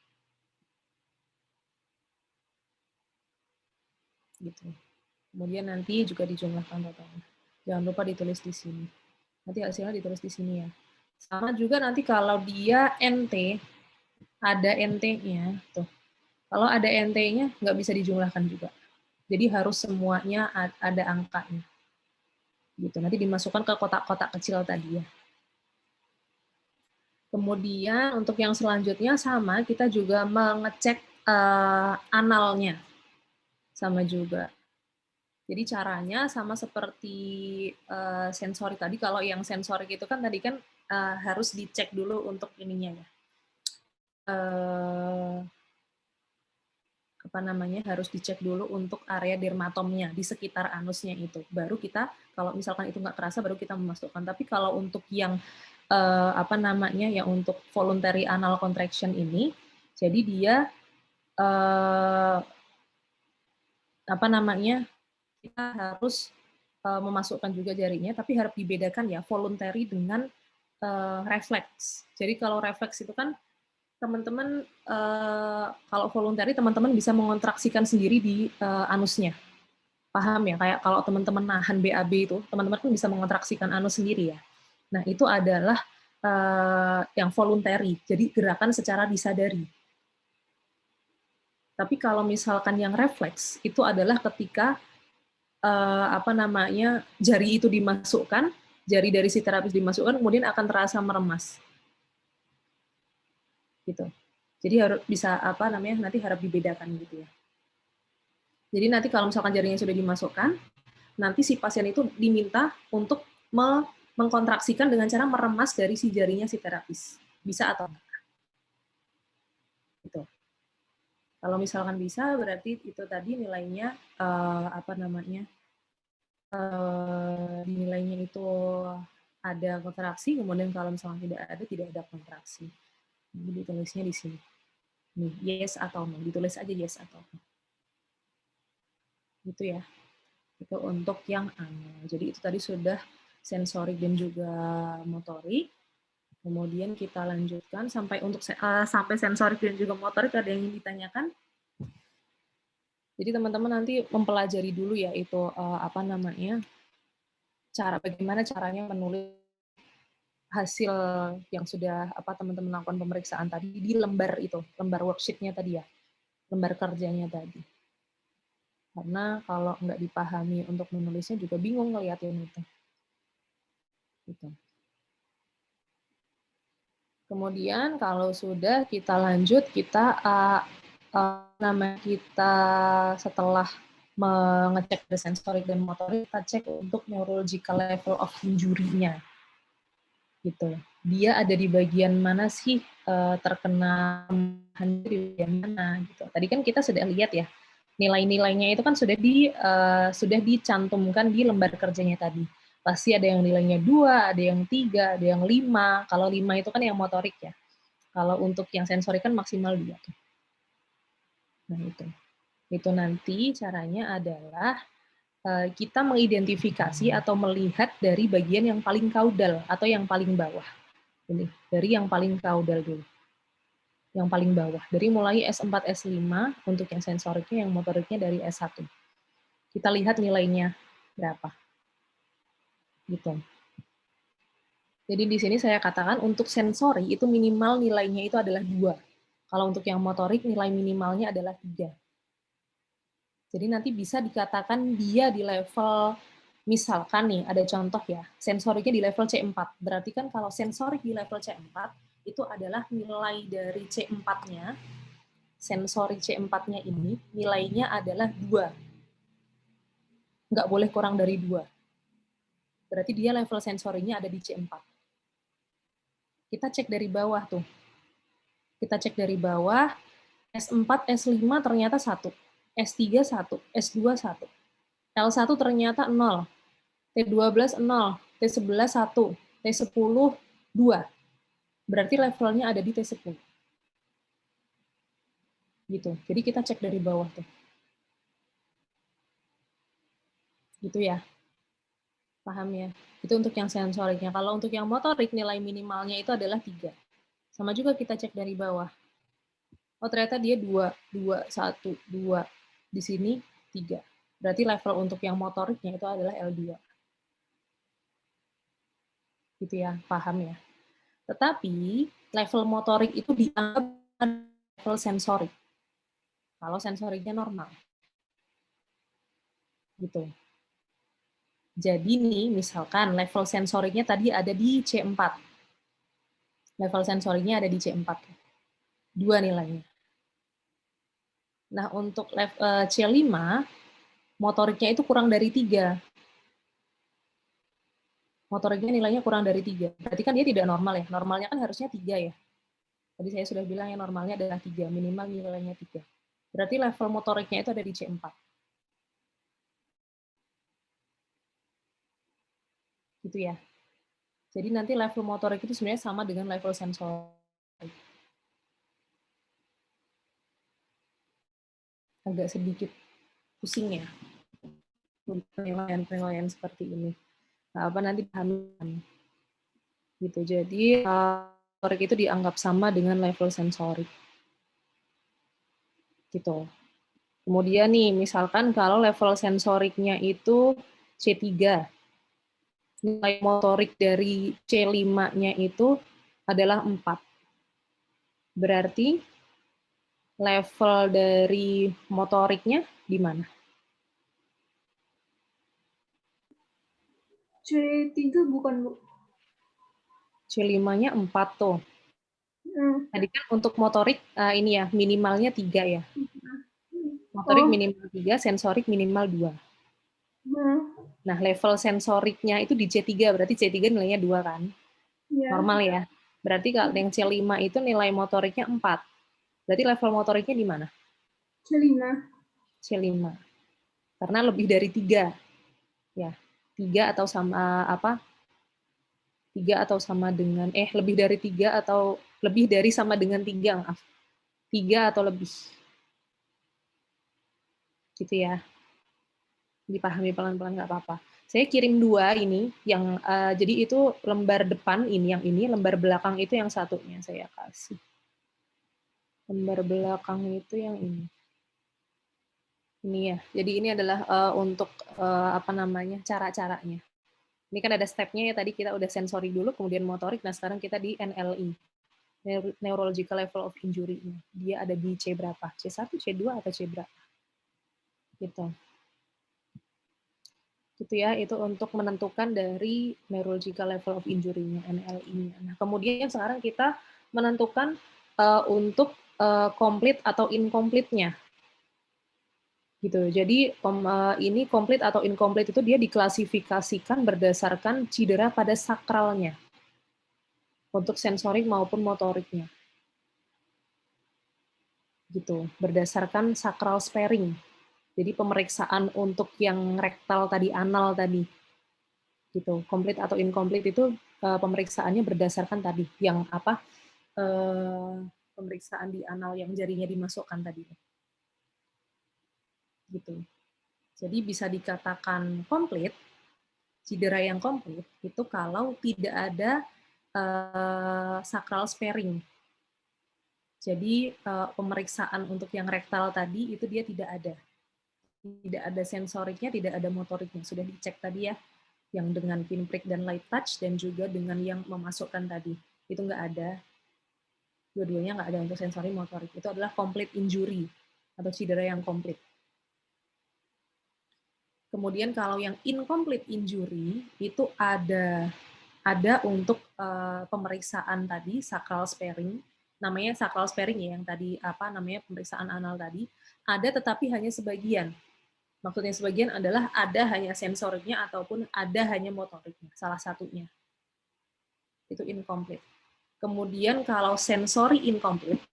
Gitu. Kemudian nanti juga dijumlahkan totalnya. Jangan lupa ditulis di sini. Nanti hasilnya ditulis di sini ya. Sama juga nanti kalau dia NT, ada NT-nya, tuh. Kalau ada NT-nya, nggak bisa dijumlahkan juga. Jadi harus semuanya ada angkanya. Gitu. Nanti dimasukkan ke kotak-kotak kecil tadi ya. Kemudian untuk yang selanjutnya sama, kita juga mengecek analnya. Sama juga. Jadi caranya sama seperti sensorik tadi. Kalau yang sensorik itu kan tadi kan harus dicek dulu untuk ininya ya. Harus dicek dulu untuk area dermatomnya di sekitar anusnya itu. Baru kita, kalau misalkan itu nggak kerasa, baru kita memasukkan. Tapi kalau untuk yang yang untuk voluntary anal contraction ini, jadi dia kita harus memasukkan juga jarinya, tapi harus dibedakan ya voluntary dengan refleks. Jadi kalau refleks itu kan teman-teman kalau voluntary teman-teman bisa mengontraksikan sendiri di anusnya. Paham ya? Kayak kalau teman-teman nahan BAB itu, teman-teman kan bisa mengontraksikan anus sendiri ya. Nah, itu adalah yang voluntary. Jadi gerakan secara disadari. Tapi kalau misalkan yang refleks itu adalah ketika jari itu dimasukkan, jari dari si terapis dimasukkan, kemudian akan terasa meremas. Gitu. Jadi harus bisa nanti harap dibedakan gitu ya. Jadi nanti kalau misalkan jarinya sudah dimasukkan, nanti si pasien itu diminta untuk mengkontraksikan dengan cara meremas dari si jarinya si terapis. Bisa atau enggak? Gitu. Kalau misalkan bisa, berarti itu tadi nilainya nilainya itu ada kontraksi, kemudian kalau misalkan tidak ada kontraksi. Jadi ditulisnya di sini. Nih, yes atau no, ditulis aja yes atau no. Gitu ya. Itu untuk yang anal. Jadi itu tadi sudah sensorik dan juga motorik. Kemudian kita lanjutkan sampai untuk sampai sensorik dan juga motorik ada yang ingin ditanyakan? Jadi teman-teman nanti mempelajari dulu ya itu apa namanya, bagaimana caranya menulis hasil yang sudah apa teman-teman lakukan pemeriksaan tadi di lembar itu, lembar worksheet-nya tadi ya, lembar kerjanya tadi. Karena kalau nggak dipahami untuk menulisnya juga bingung ngeliatin itu. Gitu. Kemudian kalau sudah kita lanjut, kita kita setelah mengecek the sensorik dan motorik, kita cek untuk neurological level of injury-nya. Gitu. Dia ada di bagian mana sih terkena di bagian mana gitu. Tadi kan kita sudah lihat ya, nilai-nilainya itu kan sudah dicantumkan di lembar kerjanya tadi. Pasti ada yang nilainya 2, ada yang 3, ada yang 5. Kalau 5 itu kan yang motorik ya. Kalau untuk yang sensorik kan maksimal 2. Nah itu. Itu nanti caranya adalah kita mengidentifikasi atau melihat dari bagian yang paling kaudal atau yang paling bawah. Ini, dari yang paling kaudal dulu. Yang paling bawah. Dari mulai S4, S5 untuk yang sensoriknya, yang motoriknya dari S1. Kita lihat nilainya berapa. Gitu. Jadi di sini saya katakan untuk sensori itu minimal nilainya itu adalah 2. Kalau untuk yang motorik nilai minimalnya adalah 3. Jadi nanti bisa dikatakan dia di level, misalkan nih ada contoh ya, sensoriknya di level C4. Berarti kan kalau sensorik di level C4 itu adalah nilai dari C4-nya, sensorik C4-nya ini nilainya adalah 2. Nggak boleh kurang dari 2. Berarti dia level sensorinya ada di C4. Kita cek dari bawah tuh. Kita cek dari bawah, S4, S5 ternyata 1, S3 1, S2 1. L1 ternyata 0, T12 0, T11 1, T10 2. Berarti levelnya ada di T10. Gitu. Jadi kita cek dari bawah tuh. Gitu ya. Paham ya? Itu untuk yang sensoriknya. Kalau untuk yang motorik, nilai minimalnya itu adalah 3. Sama juga kita cek dari bawah. Oh, ternyata dia 2, 2, 1, 2. Di sini 3. Berarti level untuk yang motoriknya itu adalah L2. Gitu ya, paham ya? Tetapi, level motorik itu dianggap level sensorik. Kalau sensoriknya normal. Gitu. Jadi nih, misalkan level sensoriknya tadi ada di C4. Level sensoriknya ada di C4. 2 nilainya. Nah, untuk level C5, motoriknya itu kurang dari 3. Motoriknya nilainya kurang dari 3. Berarti kan dia tidak normal ya. Normalnya kan harusnya 3 ya. Tadi saya sudah bilang yang normalnya adalah 3. Minimal nilainya 3. Berarti level motoriknya itu ada di C4. Gitu ya. Jadi nanti level motorik itu sebenarnya sama dengan level sensor. Agak sedikit pusing ya. Penilaian seperti ini. Nah, apa nanti pahami. Gitu. Jadi motorik itu dianggap sama dengan level sensorik. Gitu. Kemudian nih, misalkan kalau level sensoriknya itu C3, nilai motorik dari C5-nya itu adalah 4. Berarti level dari motoriknya di mana? C3 bukan, Bu? C5-nya 4 tuh. Tadi kan untuk motorik ini ya, minimalnya 3 ya. Motorik minimal 3, sensorik minimal 2. Nah, level sensoriknya itu di C3, berarti C3 nilainya 2 kan? Normal ya. Berarti kalau yang C5 itu nilai motoriknya 4. Berarti level motoriknya di mana? C5. C5. Karena lebih dari 3. Ya. 3 atau sama apa? 3 atau sama dengan lebih dari 3 atau lebih dari sama dengan 3, maaf. 3 atau lebih. Gitu ya. Dipahami pelan-pelan nggak apa-apa. Saya kirim 2 ini, yang jadi itu lembar depan ini, yang ini, lembar belakang itu yang satunya saya kasih. Lembar belakang itu yang ini. Ini ya. Jadi ini adalah untuk apa namanya, cara-caranya. Ini kan ada step-nya ya, tadi kita udah sensorik dulu, kemudian motorik, nah sekarang kita di NLI. Neurological level of injury-nya. Dia ada di C berapa? C1, C2, atau C berapa? Gitu. Gitu ya, itu untuk menentukan dari neurological level of injury-nya, NLI-nya. Nah, kemudian sekarang kita menentukan untuk complete atau incomplete-nya. Gitu. Jadi ini complete atau incomplete itu dia diklasifikasikan berdasarkan cedera pada sakralnya. Untuk sensorik maupun motoriknya. Gitu, berdasarkan sakral sparing. Jadi pemeriksaan untuk yang rektal tadi, anal tadi. Gitu, complete atau incomplete itu pemeriksaannya berdasarkan tadi yang apa? Pemeriksaan di anal yang jarinya dimasukkan tadi. Gitu. Jadi bisa dikatakan komplit, cedera yang komplit itu kalau tidak ada sakral sparing. Jadi pemeriksaan untuk yang rektal tadi itu dia tidak ada. Tidak ada sensoriknya, tidak ada motoriknya. Sudah dicek tadi ya, yang dengan pinprick dan light touch dan juga dengan yang memasukkan tadi. Itu nggak ada. Dua-duanya nggak ada untuk sensorik motorik. Itu adalah complete injury atau cedera yang komplit. Kemudian kalau yang incomplete injury itu ada untuk pemeriksaan tadi sakral sparing, namanya sakral sparing ya, yang tadi apa namanya pemeriksaan anal tadi, ada tetapi hanya sebagian. Maksudnya sebagian adalah ada hanya sensoriknya ataupun ada hanya motoriknya, salah satunya. Itu incomplete. Kemudian kalau sensori incomplete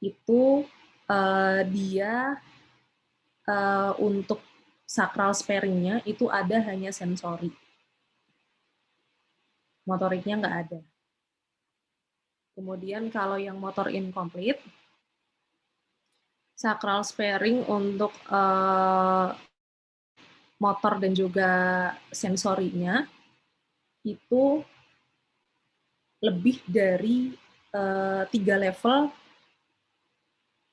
itu dia untuk sakral sparingnya itu ada hanya sensori. Motoriknya nggak ada. Kemudian kalau yang motor incomplete, sakral sparing untuk motor dan juga sensorinya itu lebih dari 3 level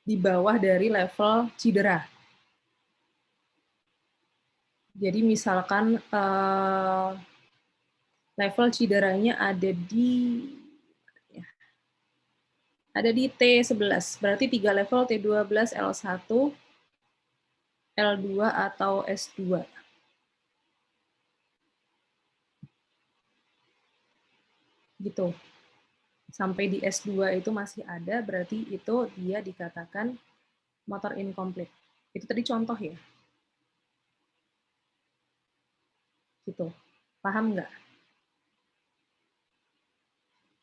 di bawah dari level cedera. Jadi misalkan level cederanya ada di T11, berarti 3 level T12, L1, L2, atau S2. Gitu. Sampai di S2 itu masih ada, berarti itu dia dikatakan motor incomplete. Itu tadi contoh ya. Gitu. Paham nggak?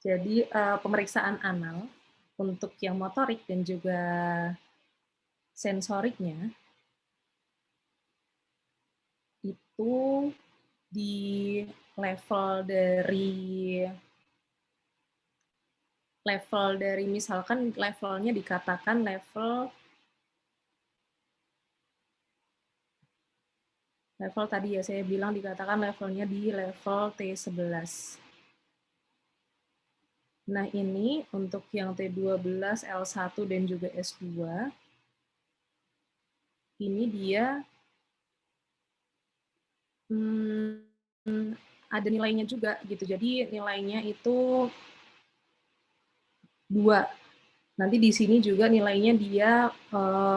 Jadi pemeriksaan anal untuk yang motorik dan juga sensoriknya itu di level dari misalkan levelnya dikatakan level tadi ya saya bilang dikatakan levelnya di level T11. Nah ini untuk yang T12, L1, dan juga S2, ini dia ada nilainya juga gitu. Jadi nilainya itu 2. Nanti di sini juga nilainya dia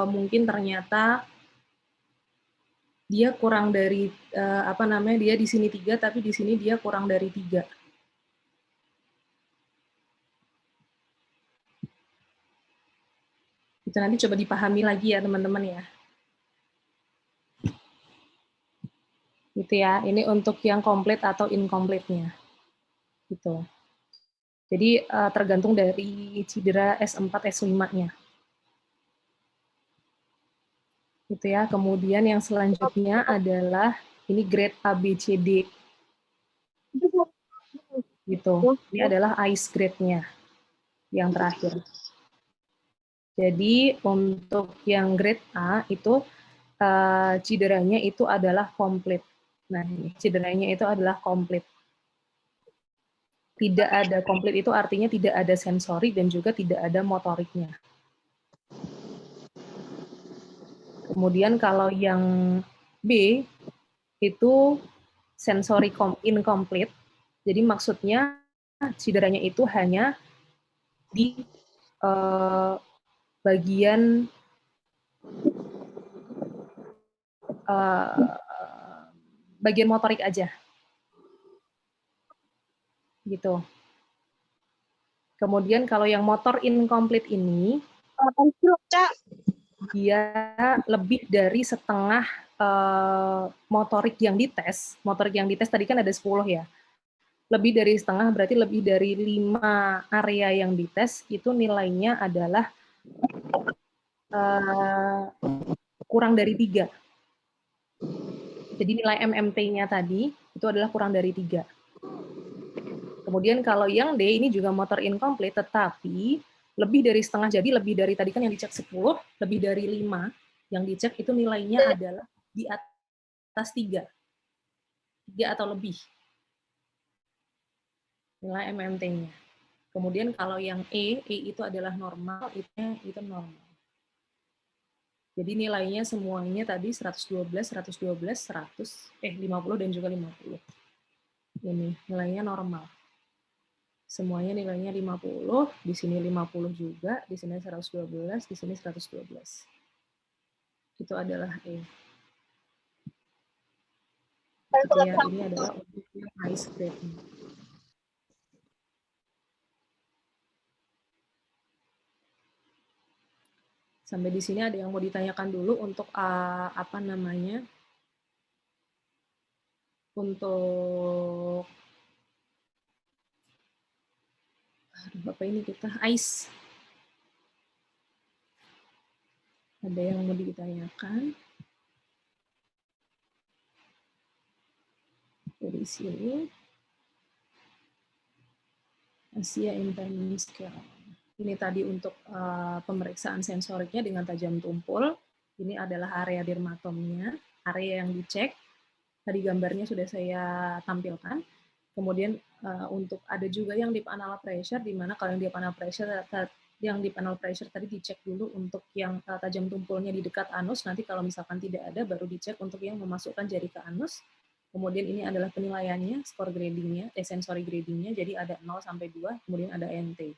mungkin ternyata dia kurang dari dia di sini 3 tapi di sini dia kurang dari 3. Itu nanti coba dipahami lagi ya teman-teman ya. Gitu ya. Ini untuk yang komplit atau incomplete-nya. Gitu. Jadi tergantung dari cedera S4, S5-nya. Gitu ya. Kemudian yang selanjutnya adalah ini grade ABCD. Gitu. Ini adalah ICE grade-nya yang terakhir. Jadi untuk yang grade A itu cederanya itu adalah komplit. Nah, ini cederanya itu adalah komplit. Tidak ada komplit itu artinya tidak ada sensori dan juga tidak ada motoriknya. Kemudian kalau yang B itu sensori incomplete. Jadi maksudnya cederanya itu hanya di bagian bagian motorik aja. Gitu. Kemudian kalau yang motor incomplete ini dia lebih dari setengah motorik yang dites. Motorik yang dites tadi kan ada 10 ya. Lebih dari setengah berarti lebih dari 5 area yang dites itu nilainya adalah kurang dari 3. Jadi nilai MMT-nya tadi itu adalah kurang dari 3. Kemudian kalau yang D ini juga motor incomplete tetapi lebih dari setengah, jadi lebih dari tadi kan yang dicek 10, lebih dari 5 yang dicek itu nilainya adalah di atas 3. 3 atau lebih. Nilai MMT-nya. Kemudian kalau yang E itu adalah normal, itu normal. Jadi nilainya semuanya tadi 112, 50 dan juga 50. Ini nilainya normal. Semuanya nilainya 50, di sini 50 juga, di sini 112, di sini 112. Itu adalah E. Ya, ini adalah untuk yang ice grade. Sampai di sini ada yang mau ditanyakan dulu untuk apa namanya? Untuk apa ini kita ice. Ada yang mau ditanyakan? Dari sini. Asia Impairment Scale. Ini tadi untuk pemeriksaan sensoriknya dengan tajam tumpul. Ini adalah area dermatomnya, area yang dicek. Tadi gambarnya sudah saya tampilkan. Kemudian untuk ada juga yang deep anal pressure, di mana kalau yang deep anal pressure tadi dicek dulu untuk yang tajam tumpulnya di dekat anus. Nanti kalau misalkan tidak ada, baru dicek untuk yang memasukkan jari ke anus. Kemudian ini adalah penilaiannya, skor gradingnya, sensory gradingnya. Jadi ada 0 sampai 2, kemudian ada NT.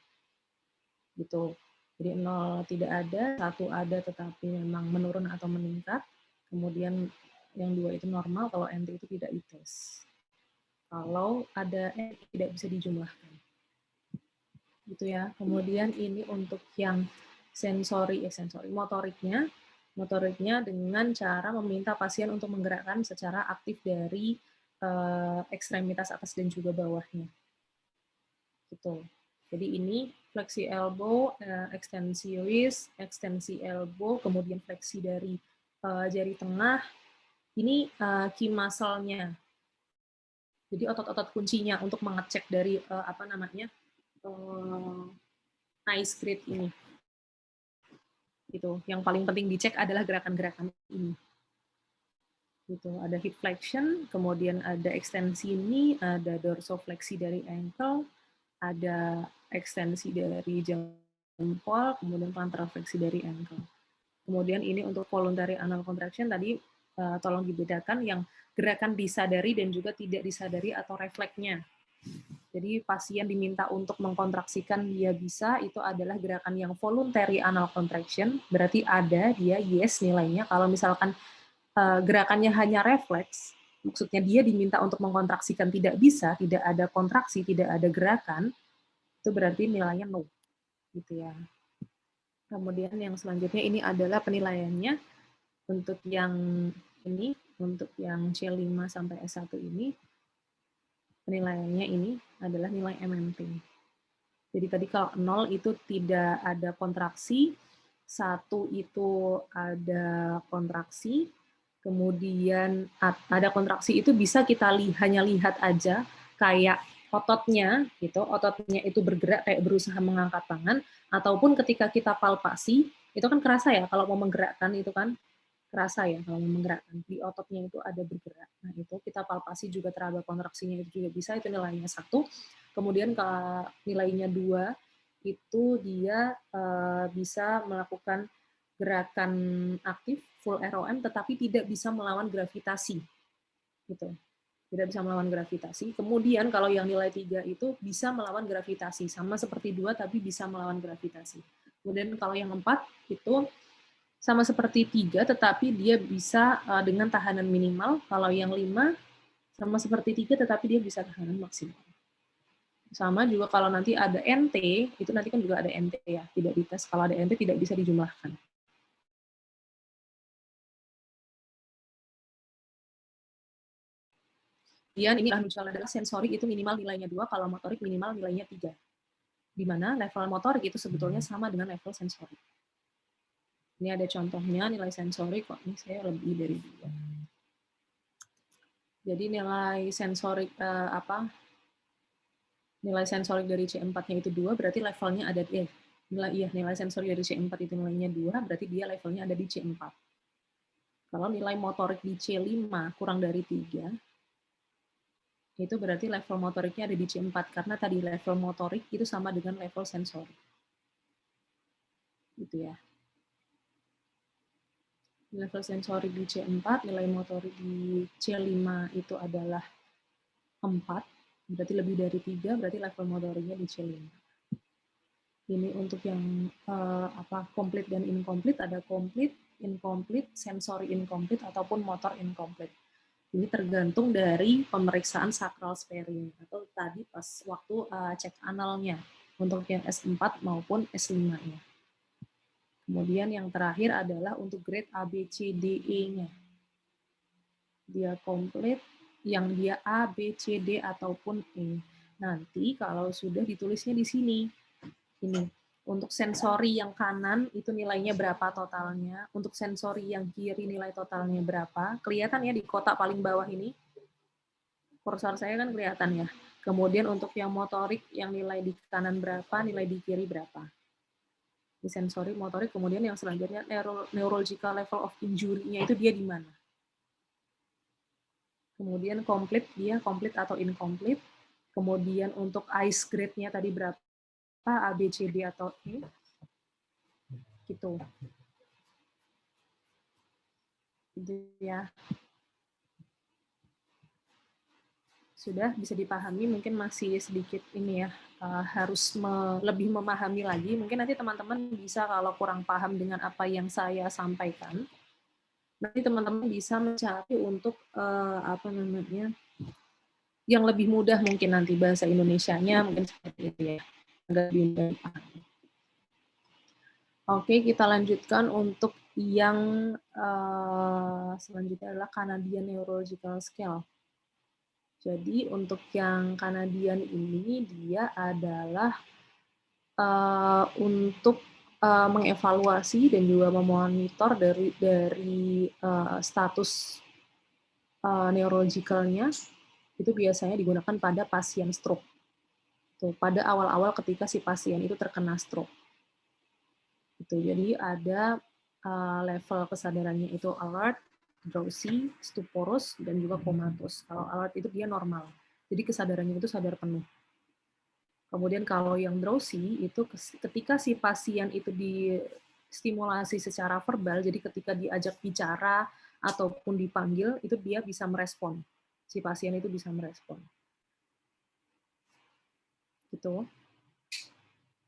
Gitu. Jadi 0 tidak ada, 1 ada tetapi memang menurun atau meningkat. Kemudian yang 2 itu normal, kalau NT itu tidak dites. Kalau ada NT tidak bisa dijumlahkan. Gitu ya. Kemudian ini untuk yang motoriknya dengan cara meminta pasien untuk menggerakkan secara aktif dari ekstremitas atas dan juga bawahnya. Gitu. Jadi ini fleksi elbow, ekstensi wrist, ekstensi elbow, kemudian fleksi dari jari tengah. Ini key muscle-nya. Jadi otot-otot kuncinya untuk mengecek dari ice grade ini. Gitu. Yang paling penting dicek adalah gerakan-gerakan ini. Gitu. Ada hip flexion, kemudian ada ekstensi ini, ada dorsofleksi dari ankle, ada ekstensi dari jempol, kemudian plantarfleksi dari ankle. Kemudian ini untuk voluntary anal contraction tadi tolong dibedakan yang gerakan disadari dan juga tidak disadari atau refleksnya. Jadi pasien diminta untuk mengkontraksikan dia bisa, itu adalah gerakan yang voluntary anal contraction, berarti ada dia yes nilainya. Kalau misalkan gerakannya hanya refleks, maksudnya dia diminta untuk mengkontraksikan tidak bisa, tidak ada kontraksi, tidak ada gerakan, itu berarti nilainya no. Gitu ya. Kemudian yang selanjutnya ini adalah penilaiannya untuk yang ini, untuk yang C5 sampai S1 ini, penilaiannya ini adalah nilai MMT. Jadi tadi kalau 0 itu tidak ada kontraksi, 1 itu ada kontraksi, kemudian ada kontraksi itu bisa kita hanya lihat aja kayak ototnya gitu, ototnya itu bergerak kayak berusaha mengangkat tangan, ataupun ketika kita palpasi, itu kan kerasa ya kalau mau menggerakkan itu kan, kerasa ya kalau menggerakkan. Di ototnya itu ada bergerak. Nah, itu kita palpasi juga teraba kontraksinya itu juga bisa, itu nilainya 1. Kemudian kalau nilainya 2, itu dia bisa melakukan gerakan aktif full ROM tetapi tidak bisa melawan gravitasi. Gitu. Tidak bisa melawan gravitasi. Kemudian kalau yang nilai 3 itu bisa melawan gravitasi, sama seperti 2 tapi bisa melawan gravitasi. Kemudian kalau yang 4 itu sama seperti 3 tetapi dia bisa dengan tahanan minimal. Kalau yang 5 sama seperti 3 tetapi dia bisa tahanan maksimal. Sama juga kalau nanti ada NT, itu nanti kan juga ada NT ya, tidak dites. Kalau ada NT tidak bisa dijumlahkan. Kemudian ini adalah sensori itu minimal nilainya 2, kalau motorik minimal nilainya 3. Di mana level motorik itu sebetulnya sama dengan level sensori. Ini ada contohnya nilai sensori, kok ini saya lebih dari 2. Jadi nilai sensorik nilai sensorik dari C4-nya itu 2, berarti levelnya ada nilai sensorik dari C4 itu nilainya 2, berarti dia levelnya ada di C4. Kalau nilai motorik di C5 kurang dari 3, itu berarti level motoriknya ada di C4, karena tadi level motorik itu sama dengan level sensorik. Gitu ya. Level sensorik di C4, nilai motorik di C5 itu adalah 4, berarti lebih dari 3, berarti level motoriknya di C5. Ini untuk yang complete dan incomplete, ada complete, incomplete, sensory incomplete, ataupun motor incomplete. Ini tergantung dari pemeriksaan sacral sparing, atau tadi pas waktu cek analnya, untuk yang S4 maupun S5-nya. Kemudian yang terakhir adalah untuk grade A, B, C, D, E-nya. Dia komplit, yang dia A, B, C, D, ataupun E. Nanti kalau sudah ditulisnya di sini, ini untuk sensori yang kanan itu nilainya berapa totalnya, untuk sensori yang kiri nilai totalnya berapa, kelihatan ya di kotak paling bawah ini, kursor saya kan kelihatan ya. Kemudian untuk yang motorik yang nilai di kanan berapa, nilai di kiri berapa. Di sensori motorik, kemudian yang selanjutnya neurological level of injury-nya itu dia di mana. Kemudian complete, dia complete atau incomplete. Kemudian untuk ICE grade-nya tadi berapa, A, B, C, D, atau E. Gitu. Gitu ya. Sudah bisa dipahami, mungkin masih sedikit ini ya, harus lebih memahami lagi. Mungkin nanti teman-teman bisa kalau kurang paham dengan apa yang saya sampaikan, nanti teman-teman bisa mencari untuk yang lebih mudah mungkin nanti bahasa Indonesianya mungkin seperti itu ya. Lebih mudah dipahami. Oke, kita lanjutkan untuk yang selanjutnya adalah Canadian Neurological Scale. Jadi untuk yang Canadian ini dia adalah untuk mengevaluasi dan juga memonitor dari status neurologikalnya itu biasanya digunakan pada pasien stroke. Tuh, pada awal-awal ketika si pasien itu terkena stroke. Gitu. Jadi ada level kesadarannya itu alert, drowsy, stuporous, dan juga comatose. Kalau alert itu dia normal. Jadi kesadarannya itu sadar penuh. Kemudian kalau yang drowsy itu ketika si pasien itu distimulasi secara verbal, jadi ketika diajak bicara ataupun dipanggil, itu dia bisa merespon. Si pasien itu bisa merespon. Gitu.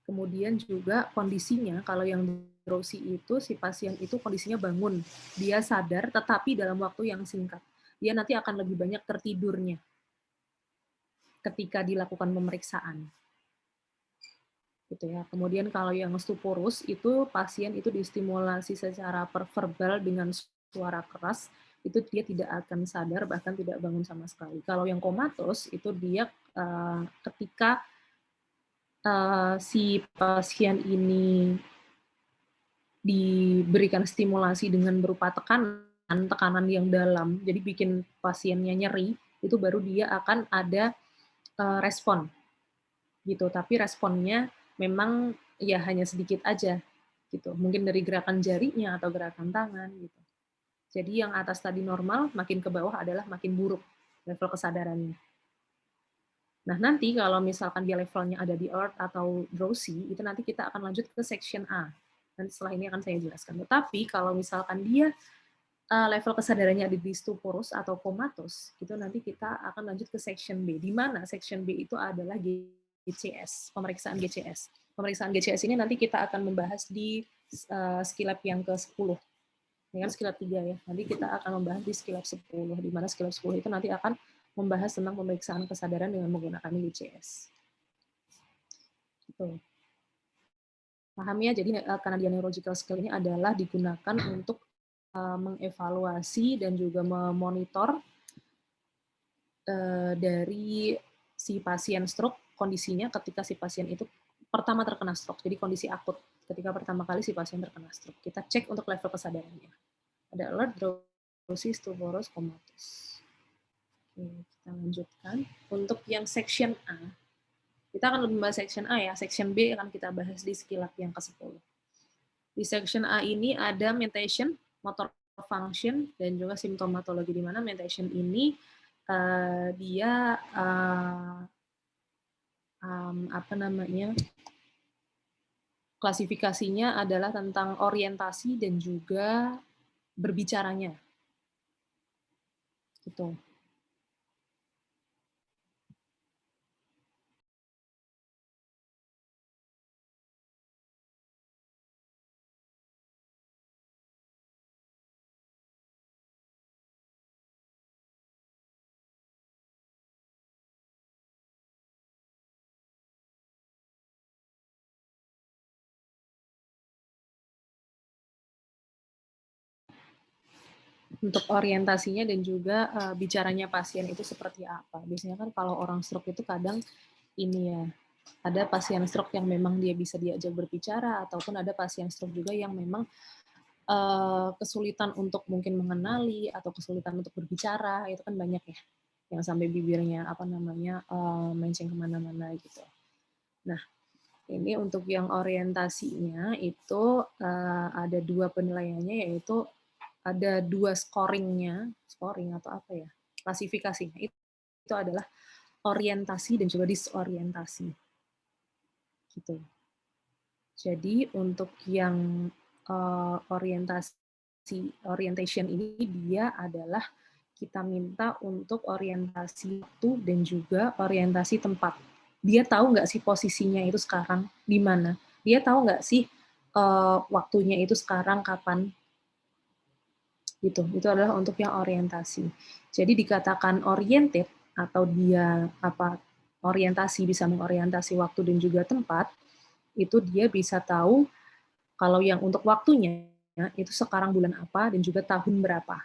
Kemudian juga kondisinya, kalau yang drowsy itu, si pasien itu kondisinya bangun. Dia sadar, tetapi dalam waktu yang singkat. Dia nanti akan lebih banyak tertidurnya ketika dilakukan pemeriksaan. Gitu ya. Kemudian kalau yang stuporous itu pasien itu distimulasi secara verbal dengan suara keras, itu dia tidak akan sadar, bahkan tidak bangun sama sekali. Kalau yang comatose itu dia ketika si pasien ini diberikan stimulasi dengan berupa tekanan yang dalam, jadi bikin pasiennya nyeri, itu baru dia akan ada respon. Gitu. Tapi responnya memang ya hanya sedikit aja gitu. Mungkin dari gerakan jarinya atau gerakan tangan gitu. Jadi yang atas tadi normal, makin ke bawah adalah makin buruk level kesadarannya. Nah, nanti kalau misalkan dia levelnya ada di alert atau drowsy, itu nanti kita akan lanjut ke section A. Nanti setelah ini akan saya jelaskan. Tetapi kalau misalkan dia level kesadarannya ada di stuporus atau comatose, itu nanti kita akan lanjut ke section B, di mana section B itu adalah GCS, pemeriksaan GCS. Pemeriksaan GCS ini nanti kita akan membahas di skill lab yang ke-10. Ini kan skill lab 3 ya. Nanti kita akan membahas di skill lab 10, di mana skill lab 10 itu nanti akan membahas tentang pemeriksaan kesadaran dengan menggunakan GCS. Gitu. Paham ya? Jadi Canadian Neurological Scale ini adalah digunakan untuk mengevaluasi dan juga memonitor dari si pasien stroke kondisinya ketika si pasien itu pertama terkena stroke. Jadi kondisi akut ketika pertama kali si pasien terkena stroke. Kita cek untuk level kesadarannya. Ada alert, drowsy, stuporous, comatose. Oke, kita lanjutkan. Untuk yang section A, kita akan lebih membahas section A ya. Section B akan kita bahas di skill lab yang ke-10. Di section A ini ada mentation, motor function, dan juga simptomatologi, di mana mentation ini dia klasifikasinya adalah tentang orientasi dan juga berbicaranya. Gitu. Untuk orientasinya dan juga bicaranya pasien itu seperti apa. Biasanya kan kalau orang stroke itu kadang ini ya, ada pasien stroke yang memang dia bisa diajak berbicara, ataupun ada pasien stroke juga yang memang kesulitan untuk mungkin mengenali atau kesulitan untuk berbicara, itu kan banyak ya, yang sampai bibirnya menceng kemana-mana gitu. Nah, ini untuk yang orientasinya itu ada 2 penilaiannya, yaitu ada 2 scoring atau apa ya, klasifikasinya. Itu adalah orientasi dan juga disorientasi. Gitu. Jadi untuk yang orientation ini dia adalah kita minta untuk orientasi waktu dan juga orientasi tempat. Dia tahu nggak sih posisinya itu sekarang di mana? Dia tahu nggak sih waktunya itu sekarang kapan? Gitu. Itu adalah untuk yang orientasi. Jadi dikatakan oriented atau dia orientasi, bisa mengorientasi waktu dan juga tempat, itu dia bisa tahu kalau yang untuk waktunya itu sekarang bulan apa dan juga tahun berapa.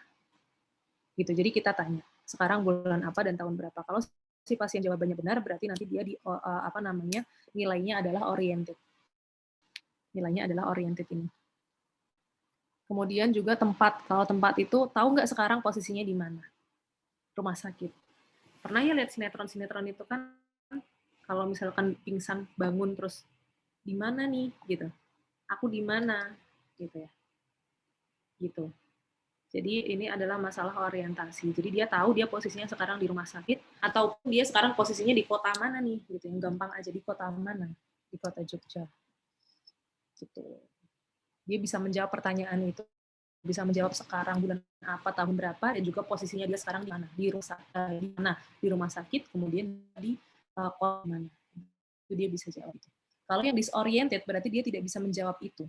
Gitu. Jadi kita tanya, sekarang bulan apa dan tahun berapa. Kalau si pasien jawabannya benar, berarti nanti dia nilainya adalah oriented. Nilainya adalah oriented ini. Kemudian juga tempat. Kalau tempat itu tahu nggak sekarang posisinya di mana? Rumah sakit. Pernah ya lihat sinetron-sinetron itu kan, kalau misalkan pingsan bangun terus di mana nih gitu. Aku di mana gitu ya. Gitu. Jadi ini adalah masalah orientasi. Jadi dia tahu dia posisinya sekarang di rumah sakit, ataupun dia sekarang posisinya di kota mana nih gitu. Yang gampang aja, di kota mana? Di kota Jogja. Gitu. Dia bisa menjawab pertanyaan itu, bisa menjawab sekarang bulan apa, tahun berapa, dan juga posisinya dia sekarang di mana, di rumah sakit, kemudian di kota mana. Itu dia bisa jawab itu. Kalau yang disoriented berarti dia tidak bisa menjawab itu.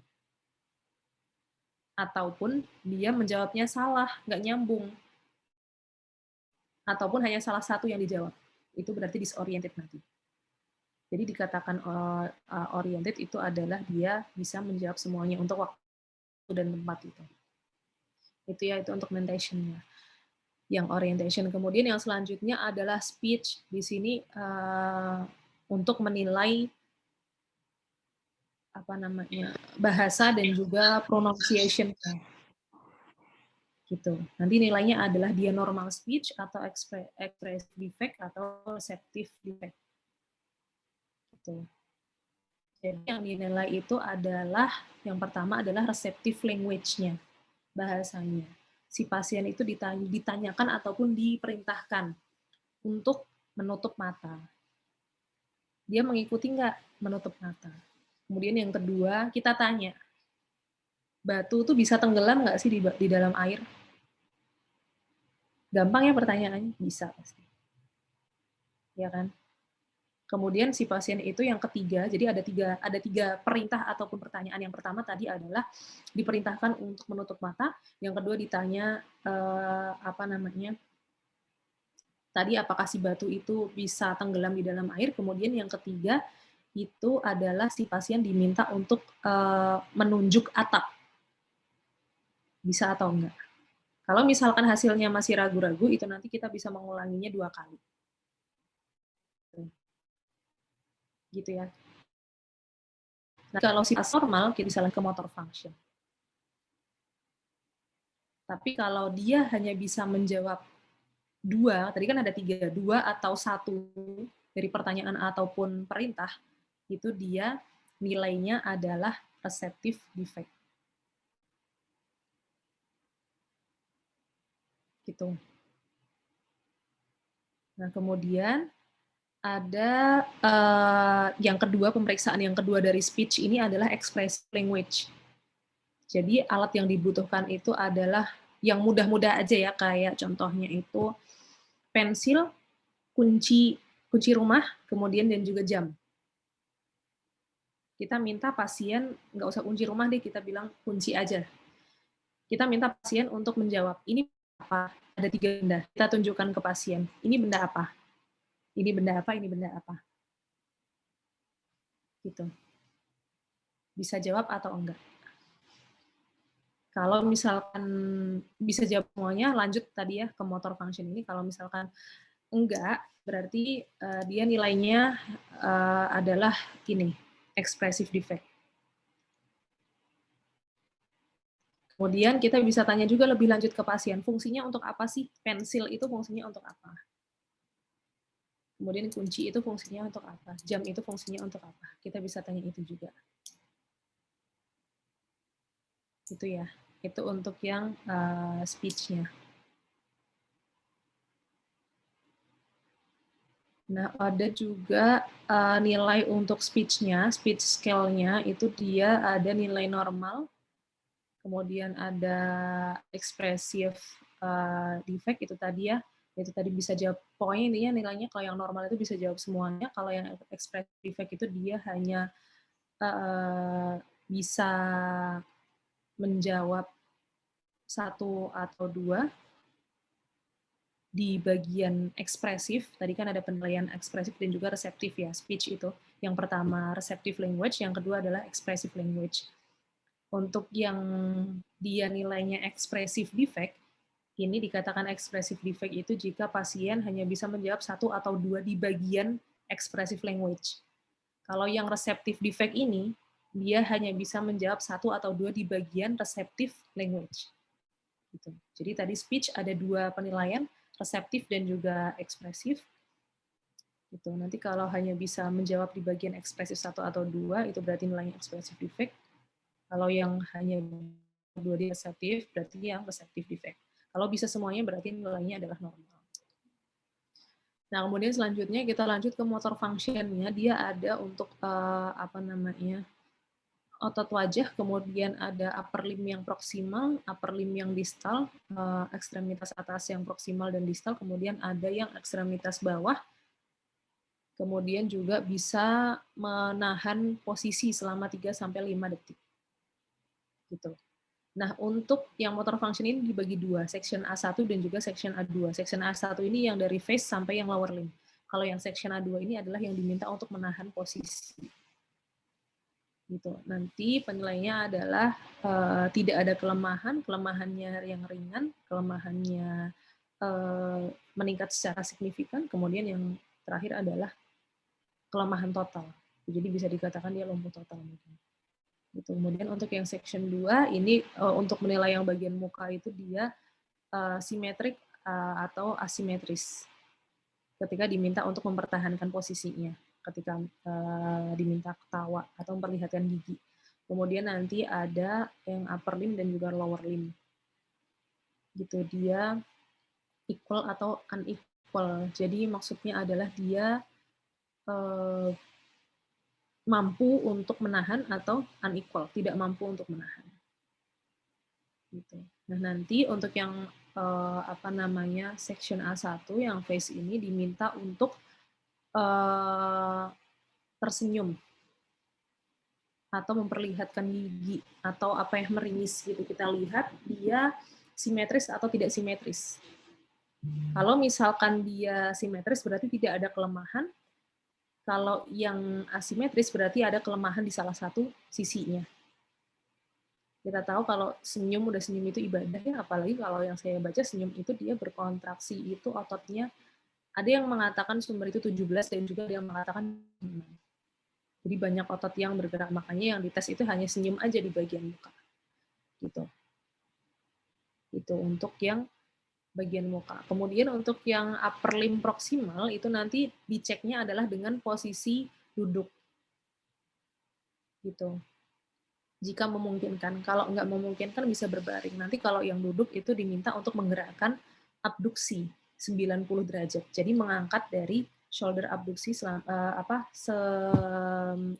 Ataupun dia menjawabnya salah, nggak nyambung. Ataupun hanya salah satu yang dijawab. Itu berarti disoriented nanti. Jadi dikatakan oriented itu adalah dia bisa menjawab semuanya untuk waktu dan tempat itu. Itu ya, itu untuk mentation-nya. Yang orientation. Kemudian yang selanjutnya adalah speech. Di sini untuk menilai bahasa dan juga pronunciation. Gitu. Nanti nilainya adalah dia normal speech atau expressive defect atau receptive defect. Gitu. Jadi yang dinilai itu adalah yang pertama adalah receptive language-nya, bahasanya. si pasien itu ditanyakan ataupun diperintahkan untuk menutup mata. Dia mengikuti nggak menutup mata? Kemudian yang kedua, kita tanya, batu itu bisa tenggelam nggak sih di dalam air? Gampang ya pertanyaannya? Bisa pasti. Ya kan? Kemudian si pasien itu yang ketiga, jadi ada tiga perintah ataupun pertanyaan. Yang pertama tadi adalah diperintahkan untuk menutup mata. Yang kedua ditanya tadi apakah si batu itu bisa tenggelam di dalam air. Kemudian yang ketiga itu adalah si pasien diminta untuk menunjuk atap, bisa atau enggak. Kalau misalkan hasilnya masih ragu-ragu, itu nanti kita bisa mengulanginya 2 kali. Gitu ya. Nah, kalau sifatnya normal, kita bisa ke motor function. Tapi kalau dia hanya bisa menjawab 2, tadi kan ada 3, 2 atau 1 dari pertanyaan ataupun perintah, itu dia nilainya adalah receptive defect. Gitu. Nah, kemudian ada yang kedua, pemeriksaan yang kedua dari speech ini adalah expressive language. Jadi alat yang dibutuhkan itu adalah yang mudah-mudah aja ya, kayak contohnya itu pensil, kunci rumah, kemudian dan juga jam. Kita minta pasien nggak usah kunci rumah deh, kita bilang kunci aja. Kita minta pasien untuk menjawab, ini apa? Ada 3 benda. Kita tunjukkan ke pasien, ini benda apa? Ini benda apa? Ini benda apa? Gitu. Bisa jawab atau enggak? Kalau misalkan bisa jawab semuanya, lanjut tadi ya ke motor function ini. Kalau misalkan enggak, berarti dia nilainya adalah ini, expressive defect. Kemudian kita bisa tanya juga lebih lanjut ke pasien, fungsinya untuk apa sih? Pensil itu fungsinya untuk apa? Kemudian kunci itu fungsinya untuk apa? Jam itu fungsinya untuk apa? Kita bisa tanya itu juga. Itu ya. Itu untuk yang speech-nya. Nah, ada juga nilai untuk speech-nya, speech scale-nya itu dia ada nilai normal, kemudian ada expressive defect itu tadi ya, itu tadi bisa jawab, pokoknya intinya nilainya kalau yang normal itu bisa jawab semuanya, kalau yang expressive defect itu dia hanya bisa menjawab 1 atau 2 di bagian ekspresif. Tadi kan ada penilaian ekspresif dan juga reseptif ya, speech itu. Yang pertama receptive language, yang kedua adalah expressive language. Untuk yang dia nilainya expressive defect, ini dikatakan expressive defect itu jika pasien hanya bisa menjawab 1 atau 2 di bagian expressive language. Kalau yang receptive defect ini, dia hanya bisa menjawab 1 atau 2 di bagian receptive language. Gitu. Jadi tadi speech ada 2 penilaian, reseptif dan juga ekspresif. Gitu. Nanti kalau hanya bisa menjawab di bagian ekspresif 1 atau 2, itu berarti nilainya expressive defect. Kalau yang hanya 2 di reseptif, berarti yang receptive defect. Kalau bisa semuanya, berarti nilainya adalah normal. Nah, kemudian selanjutnya kita lanjut ke motor function-nya. Dia ada untuk otot wajah, kemudian ada upper limb yang proksimal, upper limb yang distal, ekstremitas atas yang proksimal dan distal, kemudian ada yang ekstremitas bawah, kemudian juga bisa menahan posisi selama 3-5 detik. Gitu. Nah, untuk yang motor function ini dibagi 2, section A1 dan juga section A2. Section A1 ini yang dari face sampai yang lower limb. Kalau yang section A2 ini adalah yang diminta untuk menahan posisi. Gitu. Nanti penilaiannya adalah tidak ada kelemahannya yang ringan, kelemahannya meningkat secara signifikan, kemudian yang terakhir adalah kelemahan total. Jadi bisa dikatakan dia lumpuh total. Gitu. Kemudian untuk yang section 2 ini untuk menilai yang bagian muka itu dia simetrik atau asimetris ketika diminta untuk mempertahankan posisinya, ketika diminta ketawa atau memperlihatkan gigi. Kemudian nanti ada yang upper limb dan juga lower limb. Gitu, dia equal atau unequal. Jadi maksudnya adalah dia mampu untuk menahan atau unequal, tidak mampu untuk menahan. Gitu. Nah, nanti untuk yang section A1 yang phase ini diminta untuk tersenyum atau memperlihatkan gigi atau apa yang meringis gitu. Kita lihat dia simetris atau tidak simetris. Kalau misalkan dia simetris berarti tidak ada kelemahan. Kalau yang asimetris berarti ada kelemahan di salah satu sisinya. Kita tahu kalau senyum udah senyum itu ibadah ya, apalagi kalau yang saya baca senyum itu dia berkontraksi itu ototnya. Ada yang mengatakan sumber itu 17 dan juga ada yang mengatakan 6. Jadi banyak otot yang bergerak, makanya yang dites itu hanya senyum aja di bagian muka. Gitu. Itu untuk yang bagian muka. Kemudian untuk yang upper limb proximal itu nanti diceknya adalah dengan posisi duduk. Gitu. Jika memungkinkan. Kalau nggak memungkinkan bisa berbaring. Nanti kalau yang duduk itu diminta untuk menggerakkan abduksi 90 derajat. Jadi mengangkat dari shoulder abduksi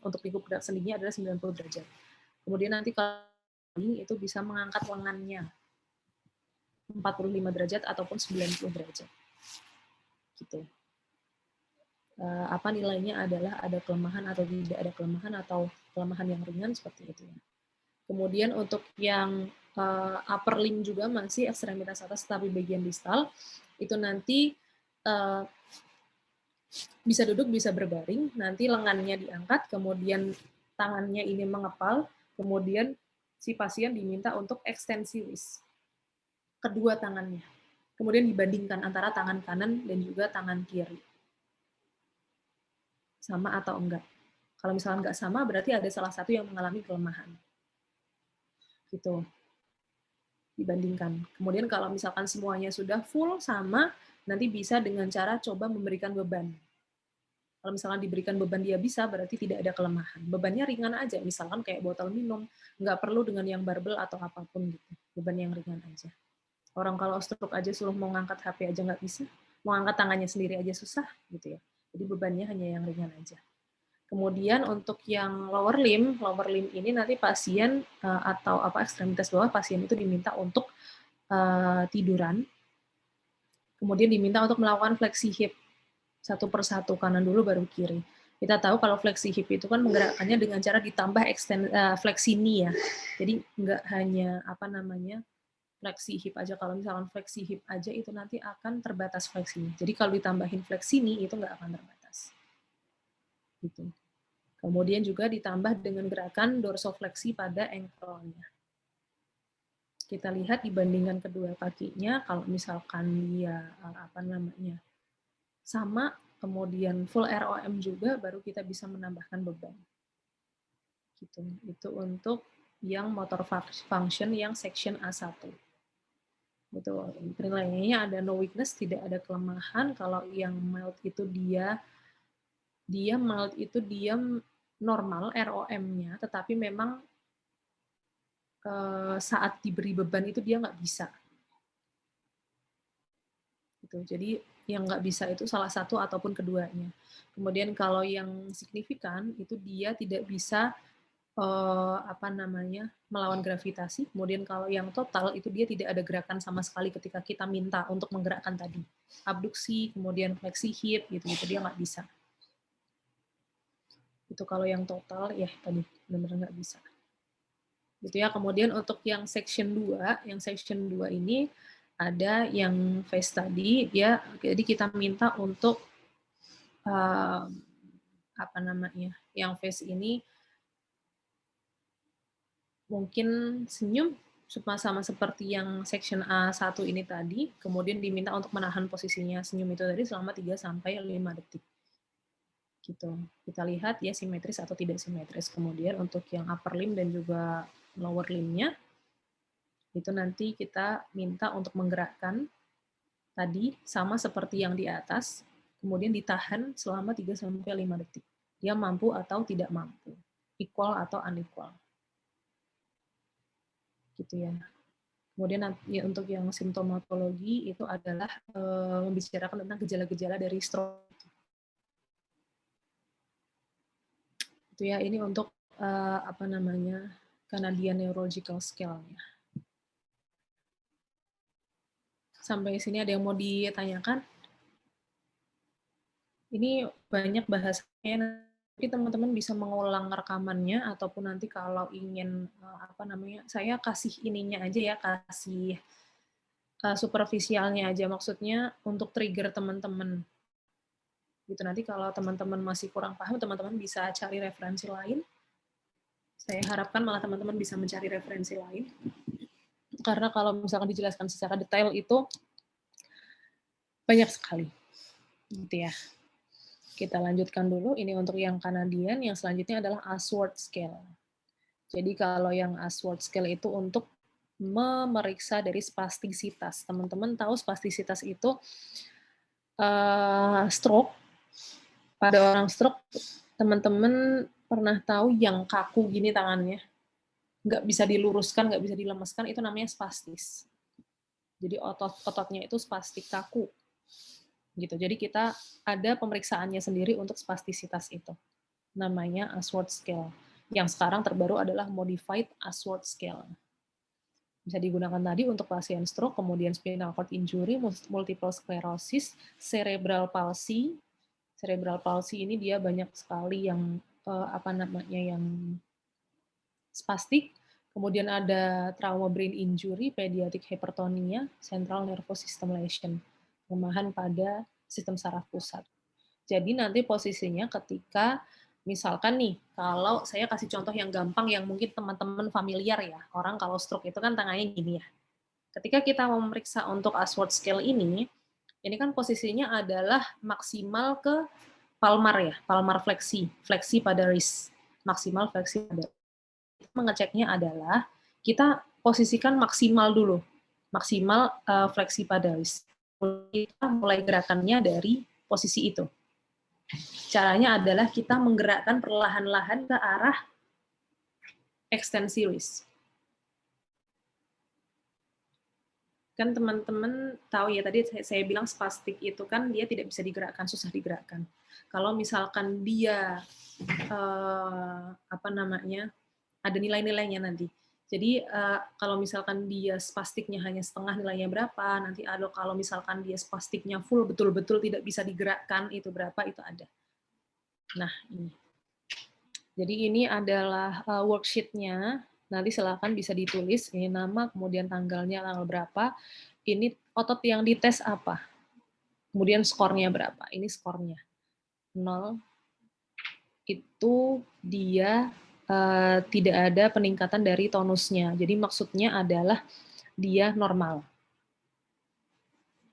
untuk lingkup gerak sendinya adalah 90 derajat. Kemudian nanti kalau itu bisa mengangkat lengannya 45 derajat ataupun 90 derajat. Gitu. Nilainya adalah ada kelemahan atau tidak ada kelemahan atau kelemahan yang ringan seperti itu ya. Kemudian untuk yang upper limb juga masih ekstremitas atas tapi bagian distal itu nanti bisa duduk bisa berbaring, nanti lengannya diangkat, kemudian tangannya ini mengepal, kemudian si pasien diminta untuk ekstensi wrist kedua tangannya. Kemudian dibandingkan antara tangan kanan dan juga tangan kiri. Sama atau enggak. Kalau misalnya enggak sama, berarti ada salah satu yang mengalami kelemahan. Gitu. Dibandingkan. Kemudian kalau misalkan semuanya sudah full sama, nanti bisa dengan cara coba memberikan beban. Kalau misalkan diberikan beban dia bisa, berarti tidak ada kelemahan. Bebannya ringan aja, misalkan kayak botol minum, nggak perlu dengan yang barbel atau apapun gitu. Beban yang ringan aja. Orang kalau stroke aja suruh mau ngangkat HP aja nggak bisa, mau angkat tangannya sendiri aja susah gitu ya. Jadi bebannya hanya yang ringan aja. Kemudian untuk yang lower limb ini nanti pasien atau ekstremitas bawah pasien itu diminta untuk tiduran. Kemudian diminta untuk melakukan fleksi hip satu persatu, kanan dulu baru kiri. Kita tahu kalau fleksi hip itu kan menggerakkannya dengan cara ditambah fleksi knee ya. Jadi nggak hanya fleksi hip aja. Kalau misalkan fleksi hip aja itu nanti akan terbatas fleksinya. Jadi kalau ditambahin fleksi knee itu nggak akan terbatas. Gitu. Kemudian juga ditambah dengan gerakan dorsofleksi pada ankle-nya. Kita lihat dibandingkan kedua kakinya, kalau misalkan dia sama, kemudian full ROM juga, baru kita bisa menambahkan beban. Gitu. Itu untuk yang motor function yang section A1. Gitu. Penilaiannya ada no weakness, tidak ada kelemahan. Kalau yang mild itu dia normal ROM-nya, tetapi memang saat diberi beban itu dia nggak bisa. Gitu. Jadi yang nggak bisa itu salah satu ataupun keduanya. Kemudian kalau yang signifikan itu dia tidak bisa melawan gravitasi. Kemudian kalau yang total itu dia tidak ada gerakan sama sekali ketika kita minta untuk menggerakkan tadi abduksi, kemudian fleksi hip gitu dia nggak bisa. Itu kalau yang total ya tadi benar-benar nggak bisa. Gitu ya. Kemudian untuk yang section 2 ini ada yang phase tadi ya, jadi kita minta untuk yang phase ini mungkin senyum sama seperti yang section A1 ini tadi, kemudian diminta untuk menahan posisinya senyum itu tadi selama 3-5 detik. Gitu. Kita lihat ya simetris atau tidak simetris. Kemudian untuk yang upper limb dan juga lower limb-nya, itu nanti kita minta untuk menggerakkan tadi sama seperti yang di atas, kemudian ditahan selama 3-5 detik. Dia mampu atau tidak mampu, equal atau unequal. Gitu ya. Kemudian nanti untuk yang simptomatologi itu adalah membicarakan tentang gejala-gejala dari stroke. Itu ya, ini untuk Canadian Neurological Scale-nya. Sampai sini ada yang mau ditanyakan? Ini banyak bahasanya, tapi teman-teman bisa mengulang rekamannya ataupun nanti kalau ingin saya kasih ininya aja ya, kasih superficialnya aja, maksudnya untuk trigger teman-teman. Gitu, nanti kalau teman-teman masih kurang paham, teman-teman bisa cari referensi lain. Saya harapkan malah teman-teman bisa mencari referensi lain. Karena kalau misalkan dijelaskan secara detail itu banyak sekali. Gitu ya. Kita lanjutkan dulu, ini untuk yang Canadian, yang selanjutnya adalah Ashworth Scale. Jadi kalau yang Ashworth Scale itu untuk memeriksa dari spastisitas. Teman-teman tahu spastisitas itu stroke. Pada orang stroke, teman-teman pernah tahu yang kaku gini tangannya, nggak bisa diluruskan, nggak bisa dilemeskan, itu namanya spastis. Jadi ototnya itu spastik, kaku. Gitu. Jadi kita ada pemeriksaannya sendiri untuk spastisitas itu. Namanya Ashworth Scale. Yang sekarang terbaru adalah Modified Ashworth Scale. Bisa digunakan tadi untuk pasien stroke, kemudian spinal cord injury, multiple sclerosis, cerebral palsy. Cerebral palsy ini dia banyak sekali yang yang spastik. Kemudian ada trauma brain injury, pediatric hypertonia, central nervous system lesion. Kelemahan pada sistem saraf pusat. Jadi nanti posisinya ketika, misalkan nih, kalau saya kasih contoh yang gampang, yang mungkin teman-teman familiar ya, orang kalau stroke itu kan tangannya gini ya. Ketika kita memeriksa untuk Ashworth Scale ini kan posisinya adalah maksimal ke palmar ya, palmar fleksi pada wrist, maksimal fleksi pada. Mengeceknya adalah kita posisikan maksimal dulu, maksimal fleksi pada wrist. Kita mulai gerakannya dari posisi itu. Caranya adalah kita menggerakkan perlahan-lahan ke arah ekstensi wrist. Kan teman-teman tahu ya, tadi saya bilang spastik itu kan dia tidak bisa digerakkan, susah digerakkan. Kalau misalkan dia ada nilai-nilainya nanti. Jadi kalau misalkan dia spastiknya hanya setengah, nilainya berapa, nanti ada kalau misalkan dia spastiknya full betul-betul tidak bisa digerakkan, itu berapa, itu ada. Nah, ini. Jadi ini adalah worksheet-nya. Nanti silakan bisa ditulis, ini nama, kemudian tanggalnya, tanggal berapa. Ini otot yang dites apa. Kemudian skornya berapa. Ini skornya. 0. Itu dia tidak ada peningkatan dari tonusnya. Jadi maksudnya adalah dia normal.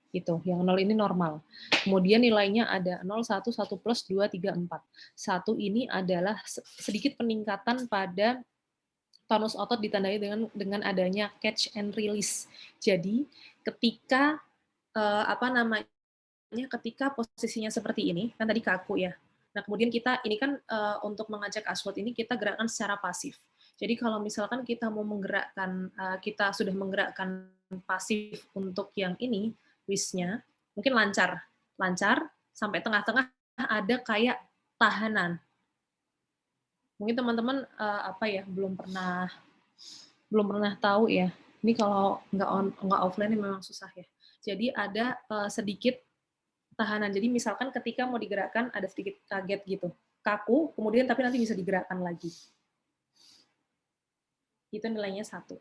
Itu, yang 0 ini normal. Kemudian nilainya ada 0, 1, 1 plus, 2, 3, 4. 1 ini adalah sedikit peningkatan pada tonus otot ditandai dengan adanya catch and release. Jadi ketika ketika posisinya seperti ini, kan tadi kaku ya. Nah, kemudian kita ini kan untuk mengajak Ashworth ini kita gerakkan secara pasif. Jadi kalau misalkan kita mau menggerakkan, kita sudah menggerakkan pasif untuk yang ini, wrist-nya, mungkin lancar sampai tengah-tengah ada kayak tahanan. Mungkin teman-teman belum pernah tahu ya. Ini kalau nggak offline ini memang susah ya. Jadi ada sedikit tahanan. Jadi misalkan ketika mau digerakkan ada sedikit kaget gitu, kaku, kemudian tapi nanti bisa digerakkan lagi. Itu nilainya 1.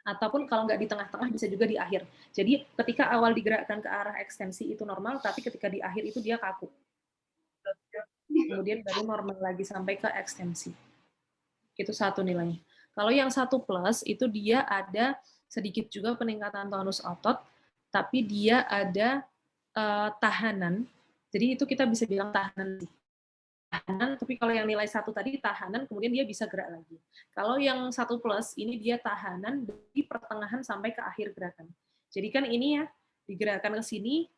Ataupun kalau nggak di tengah-tengah bisa juga di akhir. Jadi ketika awal digerakkan ke arah ekstensi itu normal, tapi ketika di akhir itu dia kaku. Kemudian baru normal lagi sampai ke ekstensi. Itu 1 nilainya. Kalau yang 1 plus itu dia ada sedikit juga peningkatan tonus otot, tapi dia ada tahanan. Jadi itu kita bisa bilang tahanan. Tapi kalau yang nilai 1 tadi tahanan, kemudian dia bisa gerak lagi. Kalau yang 1 plus, ini dia tahanan dari pertengahan sampai ke akhir gerakan. Jadi kan ini ya, digerakkan ke sini,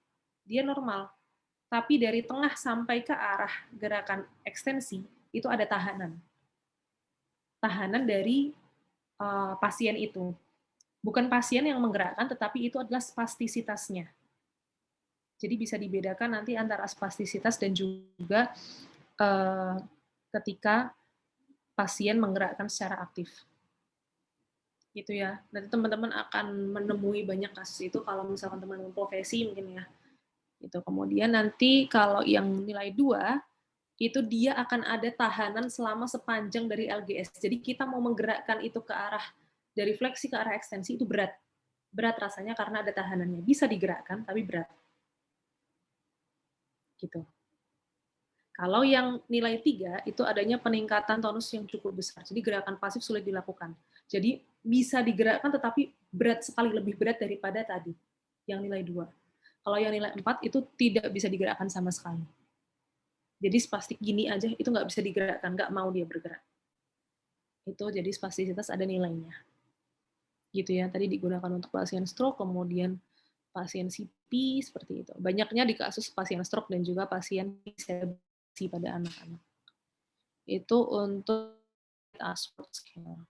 dia normal. Tapi dari tengah sampai ke arah gerakan ekstensi, itu ada tahanan. Tahanan dari pasien itu. Bukan pasien yang menggerakkan, tetapi itu adalah spastisitasnya. Jadi bisa dibedakan nanti antara spastisitas dan juga ketika pasien menggerakkan secara aktif. Gitu ya. Nanti teman-teman akan menemui banyak kasus itu kalau misalkan teman-teman profesi mungkin ya. Itu. Kemudian nanti kalau yang nilai 2, itu dia akan ada tahanan selama sepanjang dari LGS. Jadi kita mau menggerakkan itu ke arah dari fleksi ke arah ekstensi itu berat. Berat rasanya karena ada tahanannya. Bisa digerakkan tapi berat. Gitu. Kalau yang nilai 3 itu adanya peningkatan tonus yang cukup besar. Jadi gerakan pasif sulit dilakukan. Jadi bisa digerakkan tetapi berat sekali, lebih berat daripada tadi yang nilai 2. Kalau yang nilai 4 itu tidak bisa digerakkan sama sekali. Jadi spastik gini aja itu nggak bisa digerakkan, nggak mau dia bergerak. Itu jadi spastisitas ada nilainya. Gitu ya, tadi digunakan untuk pasien stroke, kemudian pasien CP, seperti itu. Banyaknya di kasus pasien stroke dan juga pasien disabilitas pada anak-anak. Itu untuk Ashworth Scale.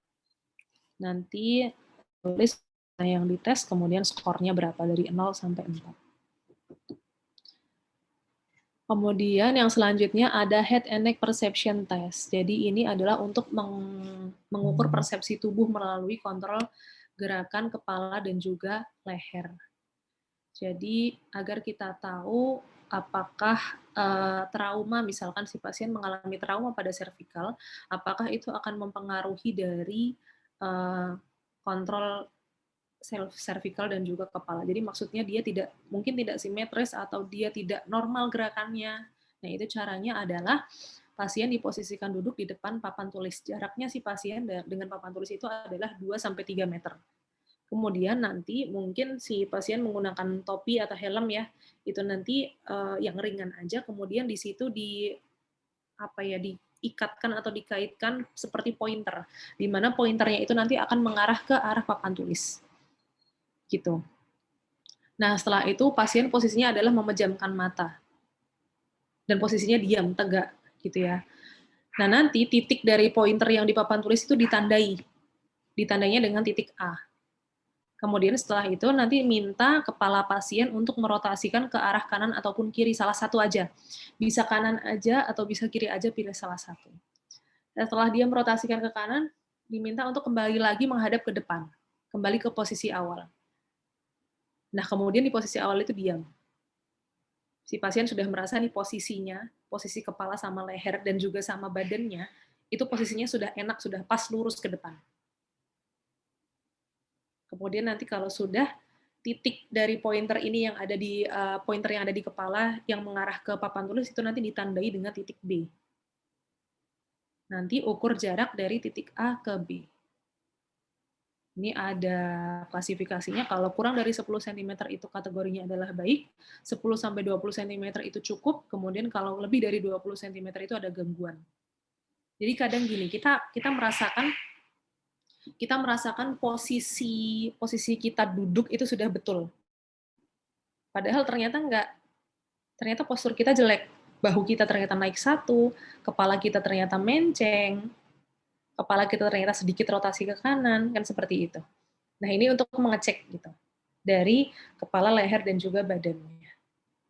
Nanti tulis yang dites, kemudian skornya berapa dari 0 sampai 4. Kemudian yang selanjutnya ada head and neck perception test. Jadi ini adalah untuk mengukur persepsi tubuh melalui kontrol gerakan kepala dan juga leher. Jadi agar kita tahu apakah trauma, misalkan si pasien mengalami trauma pada servikal, apakah itu akan mempengaruhi dari kontrol cervical dan juga kepala. Jadi maksudnya dia mungkin tidak simetris atau dia tidak normal gerakannya. Nah, itu caranya adalah pasien diposisikan duduk di depan papan tulis. Jaraknya si pasien dengan papan tulis itu adalah 2-3 meter. Kemudian nanti mungkin si pasien menggunakan topi atau helm ya, itu nanti yang ringan aja, kemudian di situ diikatkan atau dikaitkan seperti pointer, di mana pointernya itu nanti akan mengarah ke arah papan tulis. Gitu. Nah, setelah itu pasien posisinya adalah memejamkan mata. Dan posisinya diam, tegak, gitu ya. Nah, nanti titik dari pointer yang di papan tulis itu ditandai. Ditandainya dengan titik A. Kemudian setelah itu nanti minta kepala pasien untuk merotasikan ke arah kanan ataupun kiri, salah satu aja. Bisa kanan aja atau bisa kiri aja, pilih salah satu. Dan setelah dia merotasikan ke kanan, diminta untuk kembali lagi menghadap ke depan. Kembali ke posisi awal. Nah, kemudian di posisi awal itu diam. Si pasien sudah merasa nih posisinya, posisi kepala sama leher dan juga sama badannya, itu posisinya sudah enak, sudah pas lurus ke depan. Kemudian nanti kalau sudah titik dari pointer ini yang ada di pointer yang ada di kepala yang mengarah ke papan tulis itu nanti ditandai dengan titik B. Nanti ukur jarak dari titik A ke B. Ini ada klasifikasinya, kalau kurang dari 10 cm itu kategorinya adalah baik, 10-20 cm itu cukup, kemudian kalau lebih dari 20 cm itu ada gangguan. Jadi kadang gini, kita merasakan posisi kita duduk itu sudah betul. Padahal ternyata enggak. Ternyata postur kita jelek. Bahu kita ternyata naik 1, kepala kita ternyata menceng, kepala kita ternyata sedikit rotasi ke kanan, kan seperti itu. Nah, ini untuk mengecek gitu. Dari kepala, leher, dan juga badannya.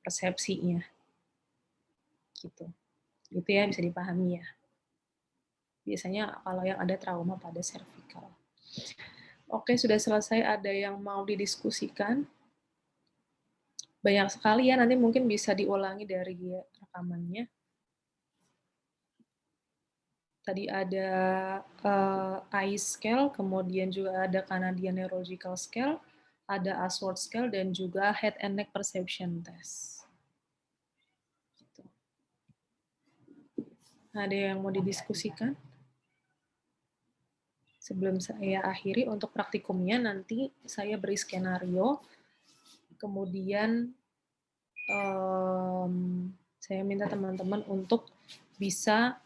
Persepsinya. Gitu. Gitu ya, bisa dipahami ya. Biasanya kalau yang ada trauma pada cervical. Oke, sudah selesai. Ada yang mau didiskusikan? Banyak sekali ya, nanti mungkin bisa diulangi dari rekamannya. Tadi ada eye scale, kemudian juga ada Canadian Neurological Scale, ada Ashworth Scale, dan juga Head and Neck Perception Test. Gitu. Ada yang mau didiskusikan? Sebelum saya akhiri, untuk praktikumnya nanti saya beri skenario, kemudian saya minta teman-teman untuk bisa.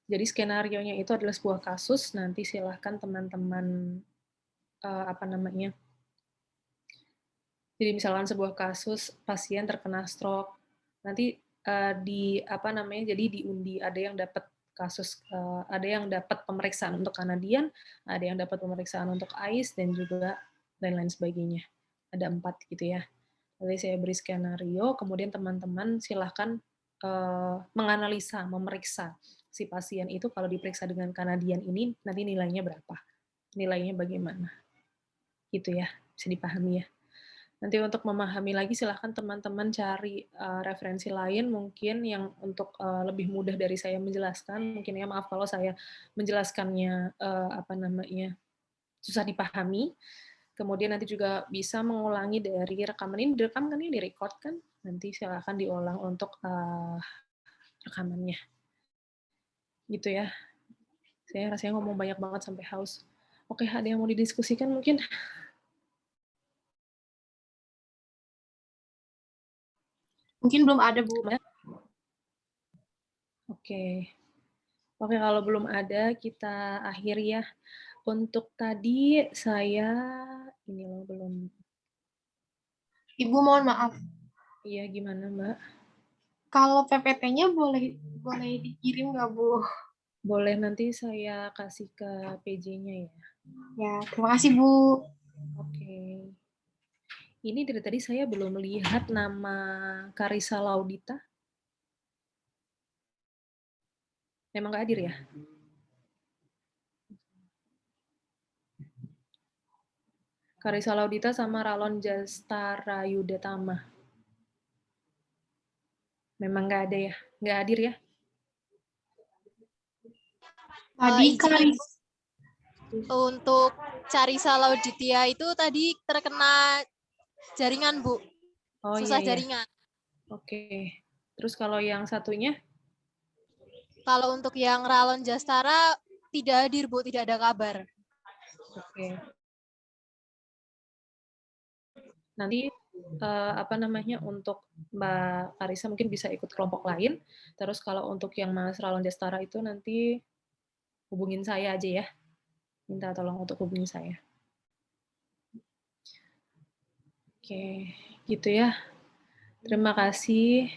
Jadi skenarionya itu adalah sebuah kasus, nanti silahkan teman-teman jadi misalkan sebuah kasus pasien terkena stroke, nanti jadi diundi, ada yang dapat kasus ada yang dapat pemeriksaan untuk Kanadian, ada yang dapat pemeriksaan untuk ICE dan juga lain-lain sebagainya. Ada 4 gitu ya. Nanti saya beri skenario, kemudian teman-teman silahkan menganalisa, memeriksa si pasien itu kalau diperiksa dengan Kanadian ini nanti nilainya berapa, nilainya bagaimana, gitu ya, bisa dipahami ya. Nanti untuk memahami lagi silahkan teman-teman cari referensi lain mungkin yang untuk lebih mudah dari saya menjelaskan. Mungkin ya maaf kalau saya menjelaskannya susah dipahami. Kemudian nanti juga bisa mengulangi dari rekaman ini. Direkam kan ini direcord kan? Nanti silahkan diulang untuk rekamannya. Gitu ya. Saya rasanya ngomong banyak banget sampai haus. Oke, ada yang mau didiskusikan mungkin? Mungkin belum ada, Bu. Oke, kalau belum ada, kita akhiri ya. Untuk tadi saya, ini loh belum. Ibu mohon maaf. Iya, gimana Mbak? Kalau PPT-nya boleh dikirim nggak, Bu? Boleh, nanti saya kasih ke PJ-nya ya. Ya, terima kasih, Bu. Oke. Ini dari tadi saya belum melihat nama Karissa Laudita. Memang nggak hadir ya? Karissa Laudita sama Ralon Jastara Yudatama. Memang nggak ada ya? Nggak hadir ya? Tadi Karis. Untuk Carissa Lauditya itu tadi terkena jaringan, Bu. Oh, Susah iya. jaringan. Oke. Terus kalau yang satunya? Kalau untuk yang Ralon Jastara tidak hadir, Bu, tidak ada kabar. Oke. Nanti untuk Mbak Karissa mungkin bisa ikut kelompok lain. Terus kalau untuk yang Mas Ralon Jastara itu nanti hubungin saya aja ya. Minta tolong untuk hubungin saya. Oke, gitu ya. Terima kasih.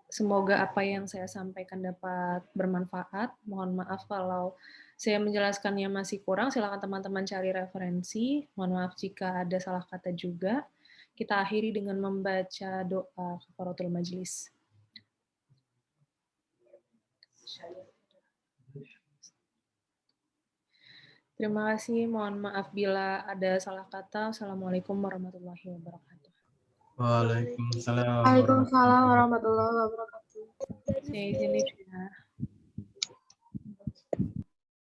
Semoga apa yang saya sampaikan dapat bermanfaat. Mohon maaf kalau saya menjelaskannya masih kurang. Silakan teman-teman cari referensi. Mohon maaf jika ada salah kata juga. Kita akhiri dengan membaca doa kafaratul majelis. Terima kasih. Mohon maaf bila ada salah kata. Assalamualaikum warahmatullahi wabarakatuh. Waalaikumsalam Waalaikumsalam warahmatullahi wabarakatuh. Saya izin ya.